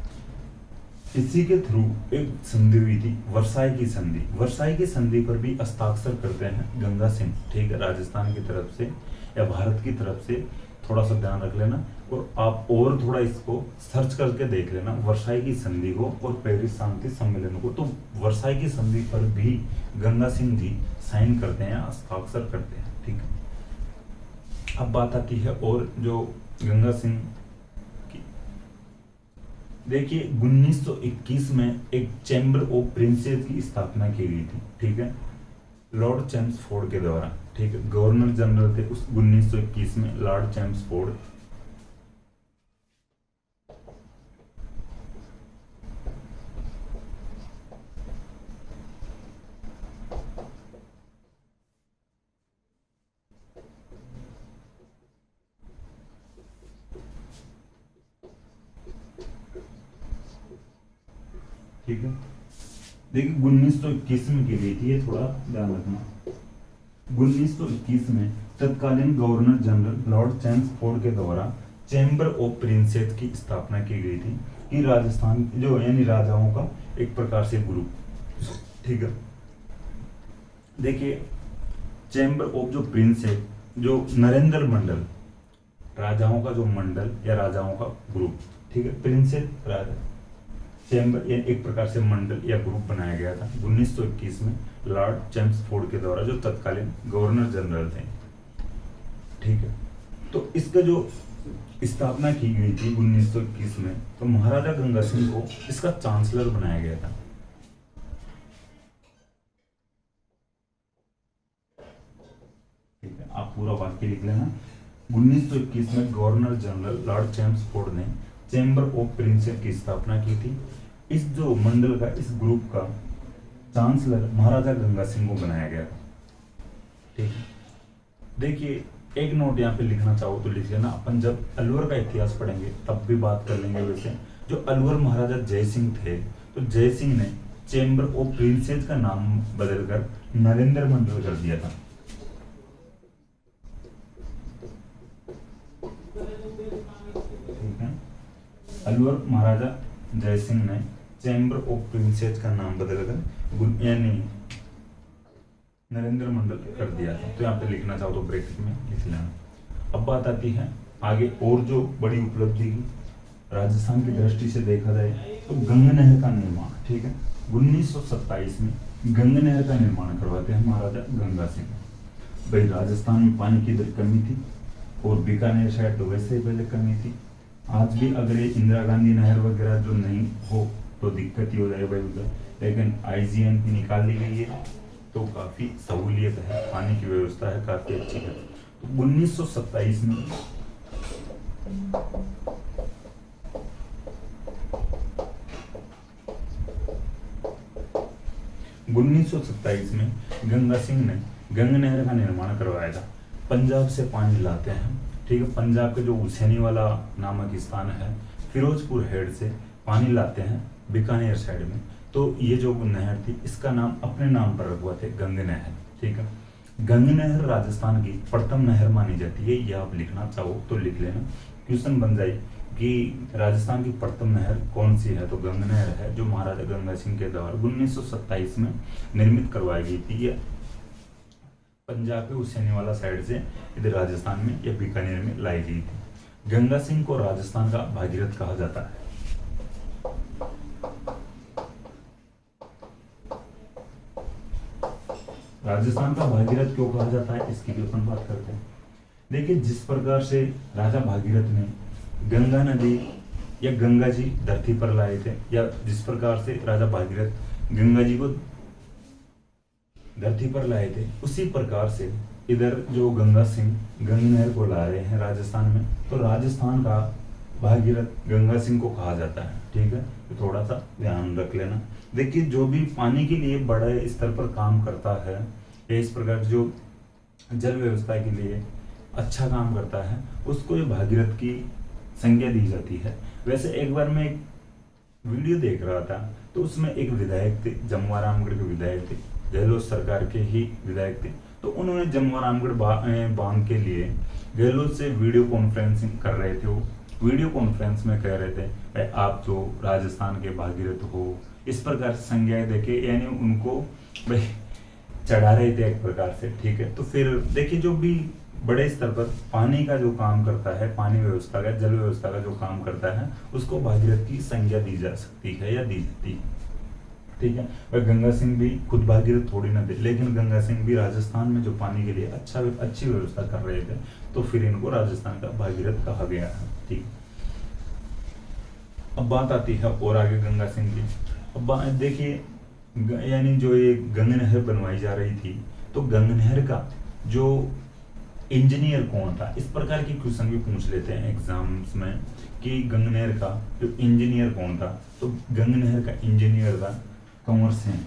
इसी के थ्रू एक संधि हुई थी, वर्साई की संधि। वर्साई की संधि पर भी हस्ताक्षर करते हैं गंगा सिंह, ठीक है, राजस्थान की तरफ से या भारत की तरफ से। थोड़ा सा ध्यान रख लेना और आप और थोड़ा इसको सर्च करके देख लेना, वर्साई की संधि को और पेरिस शांति सम्मेलन को। तो वर्साई की संधि पर भी गंगा सिंह जी साइन करते हैं, हस्ताक्षर करते हैं, ठीक है। अब बात आती है और जो गंगा सिंह की, देखिए 1921 में एक चैम्बर ऑफ प्रिंसेस की स्थापना की गई थी, ठीक है, लॉर्ड चैम्सफोर्ड के द्वारा, ठीक है। गवर्नर जनरल थे उस 1921 में लॉर्ड चैम्सफोर्ड। ठीक है, देखिए 1921 में की गई थी, ये थोड़ा ध्यान रखना। 1921 में तत्कालीन गवर्नर जनरल लॉर्ड चैम्सफोर्ड के द्वारा चैम्बर ऑफ प्रिंसेस की स्थापना की गई थी, कि राजस्थान जो यानी राजाओं का एक प्रकार से ग्रुप, ठीक है। देखिए चैम्बर ऑफ जो प्रिंसेस, जो नरेंद्र मंडल, राजाओं का जो मंडल या राजाओं का ग्रुप, ठीक है, प्रिंसेस राजा, चैम्बर या एक प्रकार से मंडल या ग्रुप बनाया गया था 1921 में लॉर्ड चैम्सफोर्ड के द्वारा, जो तत्कालीन गवर्नर जनरल थे, ठीक है। तो इसका जो स्थापना की गई थी 1921 में, तो महाराजा गंगा सिंह को इसका चांसलर बनाया गया था, ठीक है। आप पूरा वाक्य लिख लेना। 1921 में गवर्नर जनरल लॉर्ड चैम्सफोर्ड ने चैम्बर ऑफ प्रिंसेस की स्थापना की थी। इस जो मंडल का, इस ग्रुप का चांसलर महाराजा गंगा सिंह को बनाया गया था, ठीक है। देखिए एक नोट यहाँ पे लिखना चाहो तो लिख लेना, अपन जब अलवर का इतिहास पढ़ेंगे तब भी बात कर लेंगे। वैसे जो अलवर महाराजा जय सिंह थे, तो जय सिंह ने चैम्बर ऑफ प्रिंसेस का नाम बदलकर नरेंद्र मंडल कर दिया था, ठीक है। अलवर महाराजा जय सिंह ने चैम्बर ऑफ प्रिंसेस का नाम बदलकर यानी नरेंद्र मंडल कर दिया था। तो यहाँ पे लिखना चाहो तो ब्रैकेट में लिख लेना। अब बात आती है आगे और जो बड़ी उपलब्धि की राजस्थान की दृष्टि से देखा जाए तो गंगा नहर का निर्माण, ठीक है। 1927 में गंगा नहर का निर्माण करवाते हैं महाराजा गंगा सिंह। भाई राजस्थान में पानी की कमी थी और बीकानेर साइड तो वैसे ही पहले कमी थी। आज भी अगर ये इंदिरा गांधी नहर वगैरह जो नहीं हो तो दिक्कत ही हो जाए भाई उधर, लेकिन IGNP निकाल ली गई है तो काफी सहूलियत है, पानी की व्यवस्था है काफी अच्छी है। तो 1927 में गंगा सिंह ने गंगा नहर का निर्माण करवाया था। पंजाब से पानी लाते हैं, ठीक है। पंजाब के जो हुसैनी वाला नामक स्थान है, फिरोजपुर हेड से पानी लाते हैं बीकानेर साइड में। तो ये जो नहर थी इसका नाम अपने नाम पर रखवाते गंगा नहर, ठीक है। गंगा नहर राजस्थान की प्रथम नहर मानी जाती है, यह आप लिखना चाहो तो लिख लेना। क्वेश्चन बन जाए कि राजस्थान की प्रथम नहर कौन सी है, तो गंगा नहर है, जो महाराजा गंगा सिंह के द्वारा 1927 में निर्मित करवाई गई थी। यह पंजाब के हुसैनी वाला साइड से इधर राजस्थान में या बीकानेर में लाई गई थी। गंगा सिंह को राजस्थान का भागीरथ कहा जाता है। राजस्थान का भागीरथ क्यों कहा जाता है, इसकी भी अपन बात करते हैं। देखिए जिस प्रकार से राजा भागीरथ ने गंगा नदी या गंगा जी धरती पर लाए थे, या जिस प्रकार से राजा भागीरथ गंगा जी को धरती पर लाए थे, उसी प्रकार से इधर जो गंगा सिंह गंगा नहर को ला रहे हैं राजस्थान में, तो राजस्थान का भागीरथ गंगा सिंह को कहा जाता है, ठीक है। तो थोड़ा सा ध्यान रख लेना। देखिए जो भी पानी के लिए बड़े स्तर पर काम करता है, या इस प्रकार जो जल व्यवस्था के लिए अच्छा काम करता है उसको ये भागीरथ की संज्ञा दी जाती है। वैसे एक बार मैं एक वीडियो देख रहा था तो उसमें एक विधायक थे, जमुआ रामगढ़ के विधायक थे, गहलोत सरकार के ही विधायक थे। तो उन्होंने जमुआ रामगढ़ बांध के लिए गहलोत से वीडियो कॉन्फ्रेंसिंग कर रहे थे। वो वीडियो कॉन्फ्रेंस में कह रहे थे भाई आप जो राजस्थान के भागीरथ हो, इस प्रकार से संज्ञाएं देके यानी उनको भाई चढ़ा रहे थे एक प्रकार से। ठीक है, तो फिर देखिए जो भी बड़े स्तर पर पानी का जो काम करता है, पानी व्यवस्था का, जल व्यवस्था का जो काम करता है, उसको भागीरथ की संज्ञा दी जा सकती है या दी जाती है। ठीक है, वह गंगा सिंह भी खुद भागीरथ थोड़ी ना थे, लेकिन गंगा सिंह भी राजस्थान में जो पानी के लिए अच्छी व्यवस्था कर रहे थे, तो फिर इनको राजस्थान का भागीरथ कहा गया है। ठीक, अब बात आती है और आगे गंगा सिंह की। अब देखिए यानी जो ये गंगा नहर बनवाई जा रही थी, तो गंगा नहर का जो इंजीनियर कौन था, इस प्रकार के क्वेश्चन भी पूछ लेते हैं एग्जाम्स में कि गंगा नहर का जो इंजीनियर कौन था। तो गंगा नहर का इंजीनियर था कंवर सेन।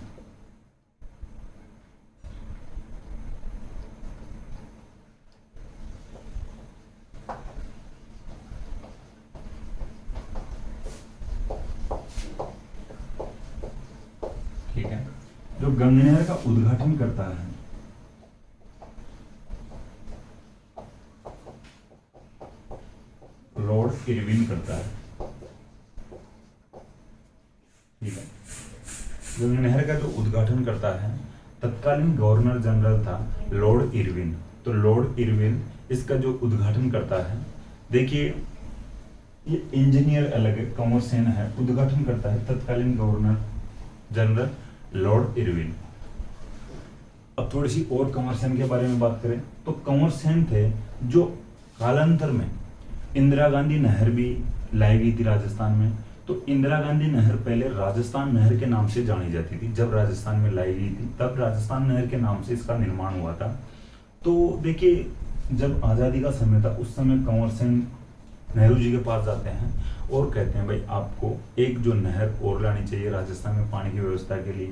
ठीक है, जो गंगा नहर का उद्घाटन करता है लॉर्ड इरविन करता है। ठीक है, गंगा नहर का जो उद्घाटन करता है तत्कालीन गवर्नर जनरल था लॉर्ड इरविन। तो लॉर्ड इरविन इसका जो उद्घाटन करता है, देखिए ये इंजीनियर अलग है, कंवर सेन है, उद्घाटन करता है तत्कालीन गवर्नर जनरल लॉर्ड इरविन। अब थोड़ी सी और कंवर सेन के बारे में बात करें तो कंवर सेन थे जो कालांतर में इंदिरा गांधी नहर भी लाई गई थी राजस्थान में। तो इंदिरा गांधी नहर पहले राजस्थान नहर के नाम से जानी जाती थी। जब राजस्थान में लाई गई थी तब राजस्थान नहर के नाम से इसका निर्माण हुआ था। तो देखिए जब आज़ादी का समय था उस समय कंवर सिंह नेहरू जी के पास जाते हैं और कहते हैं भाई आपको एक जो नहर और लानी चाहिए राजस्थान में पानी की व्यवस्था के लिए,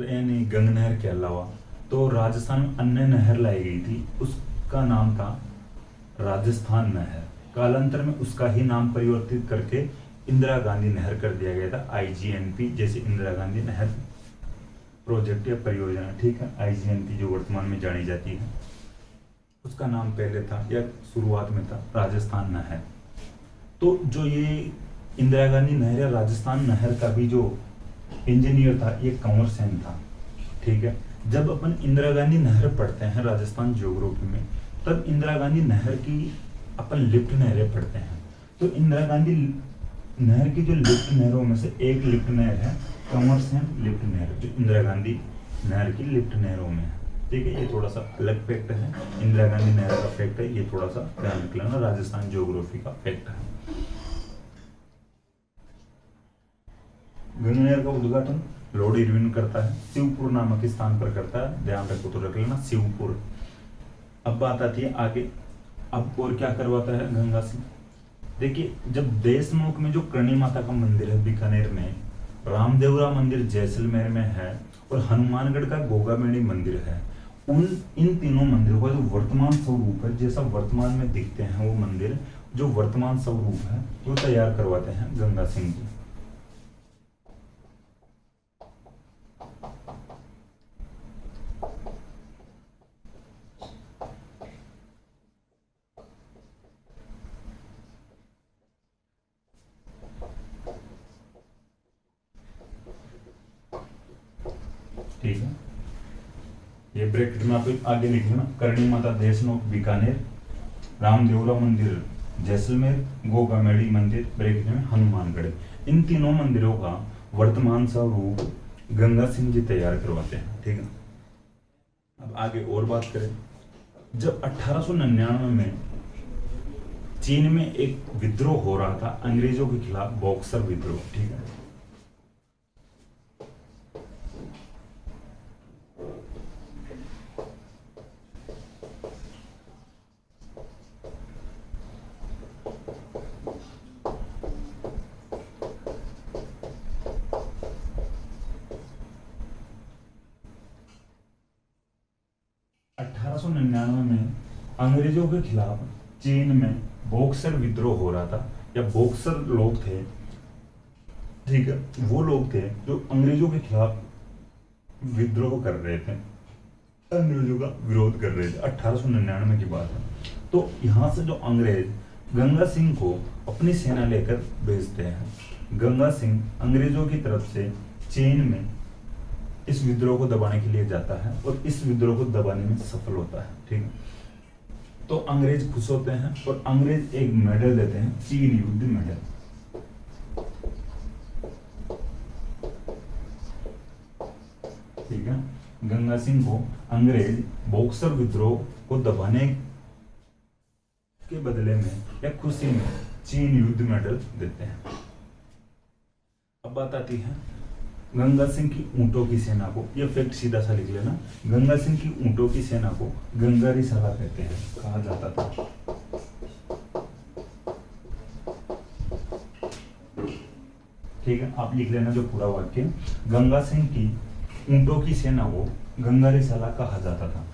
यानी गंगा नहर के अलावा। तो राजस्थान में अन्य नहर लाई गई थी, उसका नाम था राजस्थान नहर। कालांतर में उसका ही नाम परिवर्तित करके इंदिरा गांधी नहर कर दिया गया था, आईजीएनपी, जैसे इंदिरा गांधी नहर प्रोजेक्ट या परियोजना। ठीक है, आईजीएनपी जो वर्तमान में जानी जाती है, उसका नाम पहले था या शुरुआत में था राजस्थान नहर। तो जो ये इंदिरा गांधी नहर या राजस्थान नहर का भी जो इंजीनियर था ये कंवर सेन था। ठीक है, जब अपन इंदिरा गांधी नहर पढ़ते हैं राजस्थान ज्योग्राफी में, तब इंदिरा गांधी नहर की अपन लिफ्ट नहरें पढ़ते हैं। तो इंदिरा गांधी नहर की जो लिफ्ट नहरों में से एक लिफ्ट नहर है कंवर सेन लिफ्ट नहर, जो इंदिरा गांधी नहर की लिफ्ट नहरों में है। ठीक है, ये थोड़ा सा अलग फैक्ट है, इंदिरा गांधी नहर का फैक्ट है, ये थोड़ा सा ध्यान रख लेना, राजस्थान ज्योग्राफी का फैक्ट है। गंगा नहर का उद्घाटन लॉर्ड इरविन करता है, शिवपुर नामक स्थान पर करता है, ध्यान रखो तो रख लेना शिवपुर। अब बात आती है आगे, अब और क्या करवाता है गंगा सिंह। देखिए जब देशमुख में जो करणी माता का मंदिर है बीकानेर में, रामदेवरा मंदिर जैसलमेर में है और हनुमानगढ़ का गोगामेड़ी मंदिर है, इन तीनों मंदिरों का जो वर्तमान स्वरूप है, जैसा वर्तमान में दिखते हैं वो मंदिर, जो वर्तमान स्वरूप है वो तैयार करवाते हैं गंगा सिंह जी। ठीक है, ये ब्रैकेट में आप आगे लिख लेना, करणी माता देशनोक बीकानेर, रामदेवरा मंदिर जैसलमेर, गोगामेड़ी मंदिर ब्रैकेट में हनुमानगढ़। इन तीनों मंदिरों का वर्तमान स्वरूप गंगा सिंह जी तैयार करवाते हैं। ठीक है, अब आगे और बात करें, जब 1899 में चीन में एक विद्रोह हो रहा था अंग्रेजों के खिलाफ, बॉक्सर विद्रोह। ठीक है, में अंग्रेजों के खिलाफ चीन में बॉक्सर विद्रोह हो रहा था, या बॉक्सर लोग थे, ठीक है, वो लोग थे जो अंग्रेजों के खिलाफ विद्रोह कर रहे थे, अंग्रेजों का विरोध कर रहे थे। 1899 की बात है। तो यहाँ से जो अंग्रेज गंगा सिंह को अपनी सेना लेकर भेजते हैं, गंगा सिंह अंग्रेजों की तरफ से चीन में इस विद्रोह को दबाने के लिए जाता है और इस विद्रोह को दबाने में सफल होता है, ठीक है। तो अंग्रेज खुश होते हैं और अंग्रेज एक मेडल देते हैं, चीन युद्ध मेडल। ठीक है, गंगा सिंह को अंग्रेज बॉक्सर विद्रोह को दबाने के बदले में या खुशी में चीन युद्ध मेडल देते हैं। अब बात आती है गंगा सिंह की ऊंटों की सेना को, यह फैक्ट सीधा सा लिख लेना, गंगा सिंह की ऊंटों की सेना को गंगारी सला कहते हैं, कहा जाता था। ठीक है, आप लिख लेना जो पूरा वाक्य, गंगा सिंह की ऊंटों की सेना को गंगारी सला कहा जाता था।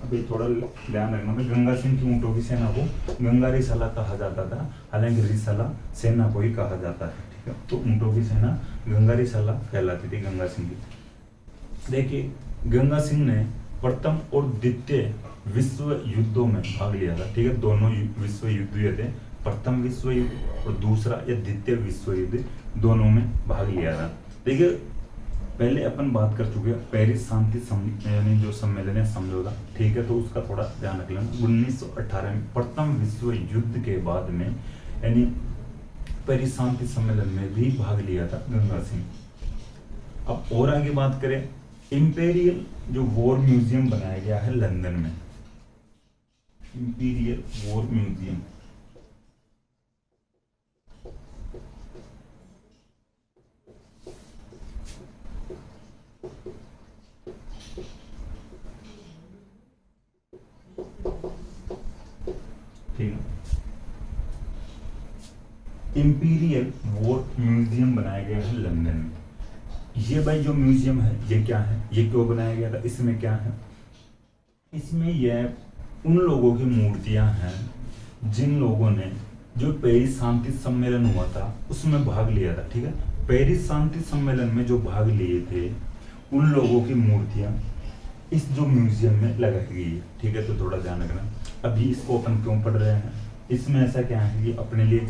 अभी थोड़ा ध्यान रखना, गंगा सिंह की ऊंटों की सेना को गंगारी सला कहा जाता था, हालांकि रिसला सेना को ही कहा जाता है। ठीक है, तो ऊंटों की सेना गंगारी सला कहलाती थी गंगा सिंह की। देखिए, गंगा सिंह ने प्रथम और द्वितीय विश्व युद्धों में भाग लिया था। ठीक है, दोनों विश्व युद्ध हुए थे, प्रथम विश्व युद्ध और दूसरा या द्वितीय विश्व युद्ध, दोनों में भाग लिया था। देखिए, पहले अपन बात कर चुके हैं पेरिस शांति यानी जो सम्मेलन है, समझौता, ठीक है, तो उसका थोड़ा ध्यान रख लेना। 1918 में प्रथम विश्व युद्ध के बाद में यानी पेरिस शांति सम्मेलन में भी भाग लिया था गंगा सिंह। अब और आगे बात करें, इंपेरियल जो वॉर म्यूजियम बनाया गया है लंदन में, imperial war museum, imperial war museum बनाया गया है लंदन में। ये भाई जो म्यूजियम है ये क्या है, ये क्यों बनाया गया था, इसमें क्या है, इसमें यह उन लोगों की मूर्तियां हैं जिन लोगों ने जो पेरिस शांति सम्मेलन हुआ था उसमें भाग लिया था। ठीक है, पेरिस शांति सम्मेलन में जो भाग लिए थे उन लोगों की मूर्तियां इस जो म्यूजियम में लगाई गई है। ठीक है, तो थोड़ा ध्यान रखना। अभी इसको अपन क्यों पढ़ रहे हैं, इसमें ऐसा क्या है कि अपने लिए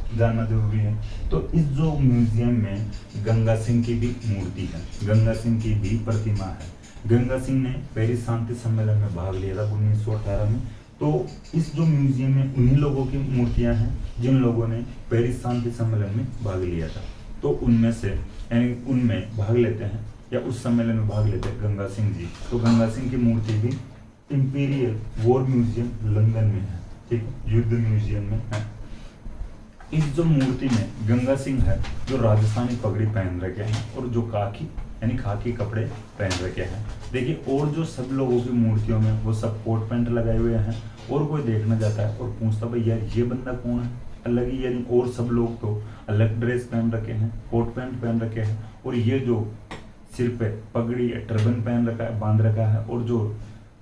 जानना जरूरी है। तो इस जो म्यूजियम में गंगा सिंह की भी मूर्ति है, गंगा सिंह की भी प्रतिमा है। गंगा सिंह ने पेरिस शांति सम्मेलन में भाग लिया था 1918 में। तो इस जो म्यूजियम में उन्हीं लोगों की मूर्तियां हैं जिन लोगों ने पेरिस शांति सम्मेलन में भाग लिया था। तो उनमें से यानी उनमें भाग लेते हैं या उस सम्मेलन में भाग लेते हैं गंगा सिंह जी। तो गंगा सिंह की मूर्ति भी इंपीरियल वॉर म्यूजियम लंदन में है, ठीक, युद्ध म्यूजियम में है। इस जो मूर्ति में गंगा सिंह है जो राजस्थानी पगड़ी पहन रखे हैं और जो खाकी कपड़े पहन रखे हैं। देखिए, और जो सब लोगों की मूर्तियों में वो सब कोट पैंट लगाए हुए हैं और कोई देखना जाता है और पूछता भाई यार ये बंदा कौन है, अलग ही, यानी और सब लोग तो अलग ड्रेस पहन रखे हैं, कोट पैंट पहन रखे हैं, और ये जो सिर पे पगड़ी या टर्बन पहन रखा है, बांध रखा है, और जो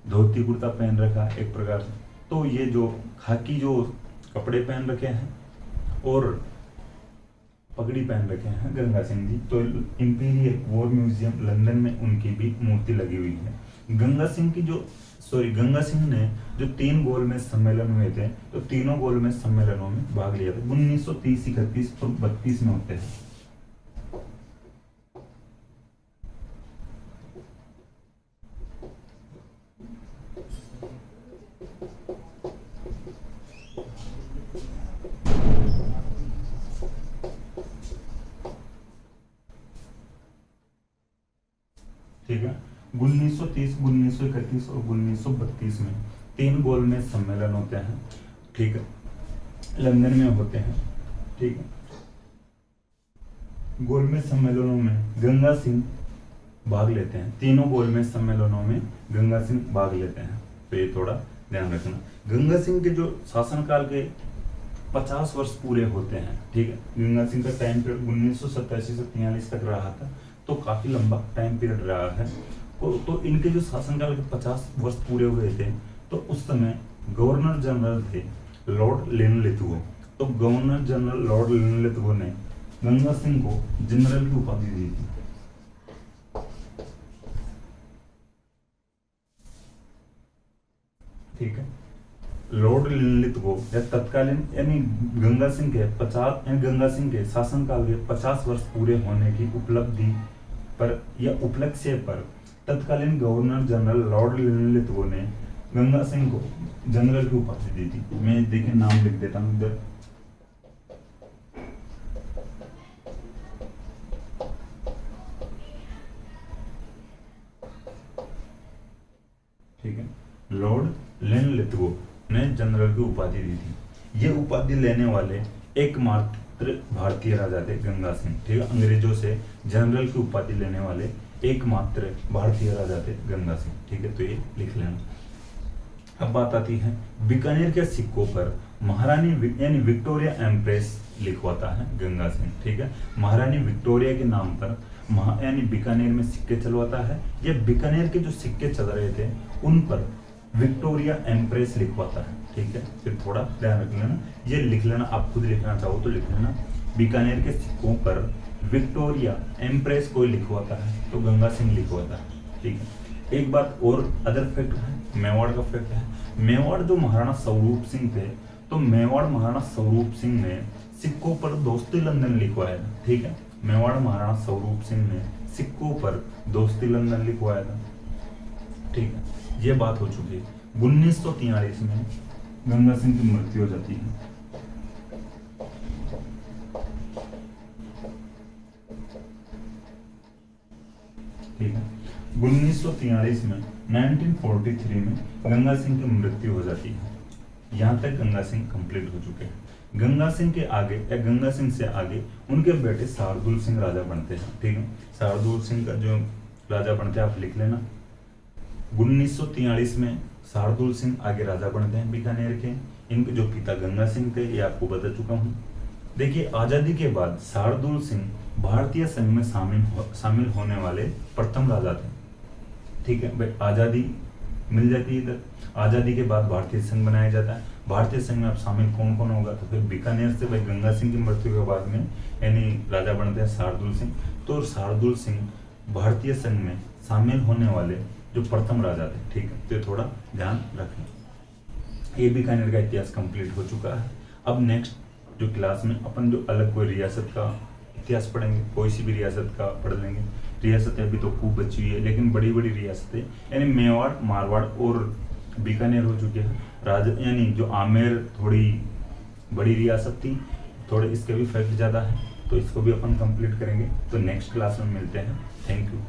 धोती कुर्ता पहन रखा है एक प्रकार से, तो ये जो खाकी जो कपड़े पहन रखे हैं और पगड़ी पहन रखे हैं गंगा सिंह जी। तो इंपीरियल वॉर म्यूजियम लंदन में उनकी भी मूर्ति लगी हुई है। गंगा सिंह ने जो 3 गोलमेज सम्मेलन हुए थे, तो तीनों गोलमेज सम्मेलनों में भाग लिया था। 1930, 31 और 32 में होते हैं। ठीक है, 1930, 1931 और 1932 में 3 गोलमेज सम्मेलन होते हैं। ठीक है, लंदन में होते हैं। ठीक है, गोलमेज सम्मेलनों में गंगा सिंह भाग लेते हैं। तीनों गोलमेज सम्मेलनों में गंगा सिंह भाग लेते हैं। तो ये थोड़ा ध्यान रखना। गंगा सिंह के जो शासनकाल के 50 वर्ष पूरे होते हैं। ठीक है, गंगा सिंह का टाइम पीरियड 1987 से 43 तक रहा था। तो काफी लंबा टाइम पीरियड रहा है। तो इनके जो शासनकाल के 50 वर्ष पूरे हुए थे, तो उस समय गवर्नर जनरल थे लॉर्ड लिनलिथगो। तो गवर्नर जनरल लॉर्ड लिनलिथगो ने गंगा सिंह को जनरल की उपाधि दी थी। ठीक है, लॉर्ड लिनलिथगो या तत्कालीन यानी गंगा सिंह के शासनकाल के 50 वर्ष पूरे होने की उपलब्धि पर या उपलक्ष्य पर तत्कालीन गवर्नर जनरल लॉर्ड लिनलिथगो ने गंगा सिंह को जनरल की उपाधि दी थी। मैं देखिए नाम लिख देता हूं इधर। ठीक है, लॉर्ड लिनलिथगो ने जनरल की उपाधि दी थी। ये उपाधि लेने वाले एकमात्र भारतीय राजा थे गंगा सिंह। ठीक है, अंग्रेजों से जनरल की उपाधि लेने वाले एकमात्र भारतीय राजा थे गंगा सिंह। ठीक है, तो ये लिख लेना। अब बात आती है बीकानेर के सिक्कों पर महारानी यानी विक्टोरिया एम्प्रेस लिखवाता है गंगा सिंह। ठीक है, महारानी विक्टोरिया के नाम पर यानी बीकानेर में सिक्के चलवाता है। ये बीकानेर के जो सिक्के चल रहे थे उन पर विक्टोरिया एम्प्रेस लिखवाता है। ठीक है, फिर थोड़ा ध्यान रख लेना, ये लिख लेना, आप खुद लिखना चाहो तो लिख लेना। बीकानेर के सिक्कों पर विक्टोरिया एम्प्रेस कोई लिखवाता है तो गंगा सिंह लिखवाता है। ठीक है, एक बात और अदर फैक्ट है, मेवाड़ का फैक्ट है। मेवाड़ जो महाराणा स्वरूप सिंह थे, तो मेवाड़ महाराणा स्वरूप सिंह ने सिक्कों पर दोस्ती लंदन लिखवाया था। ठीक है, मेवाड़ महाराणा स्वरूप सिंह ने सिक्कों पर दोस्ती लंदन लिखवाया था। ठीक है, ये बात हो चुकी है। 1943 में गंगा सिंह की मृत्यु हो जाती है। ठीक है, 1943 में 1943 में गंगा सिंह की मृत्यु हो जाती है। यहाँ तक गंगा सिंह कंप्लीट हो चुके हैं। गंगा सिंह के आगे या गंगा सिंह से आगे उनके बेटे शार्दुल सिंह राजा बनते हैं। ठीक है, शार्दुल सिंह का जो राजा बनते हैं आप लिख लेना। 1943 में शार्दुल सिंह आगे राजा बनते हैं बीकानेर के। इनके जो पिता गंगा सिंह थे ये आपको बता चुका हूँ। देखिए, आजादी के बाद शार्दुल सिंह भारतीय संघ में शामिल होने वाले प्रथम राजा थे। ठीक है भाई, आजादी मिल जाती है इधर। आजादी के बाद भारतीय संघ बनाया जाता है। भारतीय संघ में अब शामिल कौन कौन होगा, तो फिर बीकानेर से भाई गंगा सिंह की मृत्यु के बाद में यानी राजा बनते हैं शार्दुल सिंह। तो शार्दुल सिंह भारतीय संघ में शामिल होने वाले जो प्रथम राजा थे। ठीक है, तो थोड़ा ध्यान रखें। ये बीकानेर का इतिहास कंप्लीट हो चुका है। अब नेक्स्ट जो क्लास में अपन जो अलग कोई रियासत का इतिहास पढ़ेंगे, कोई सी भी रियासत का पढ़ लेंगे। रियासतें अभी तो खूब बची हुई है, लेकिन बड़ी बड़ी रियासतें यानी मेवाड़, मारवाड़ और बीकानेर हो चुके हैं। राजा यानी जो आमेर थोड़ी बड़ी रियासत थी, थोड़े इसके भी फैक्ट ज़्यादा है, तो इसको भी अपन कंप्लीट करेंगे। तो नेक्स्ट क्लास में मिलते हैं। Thank you.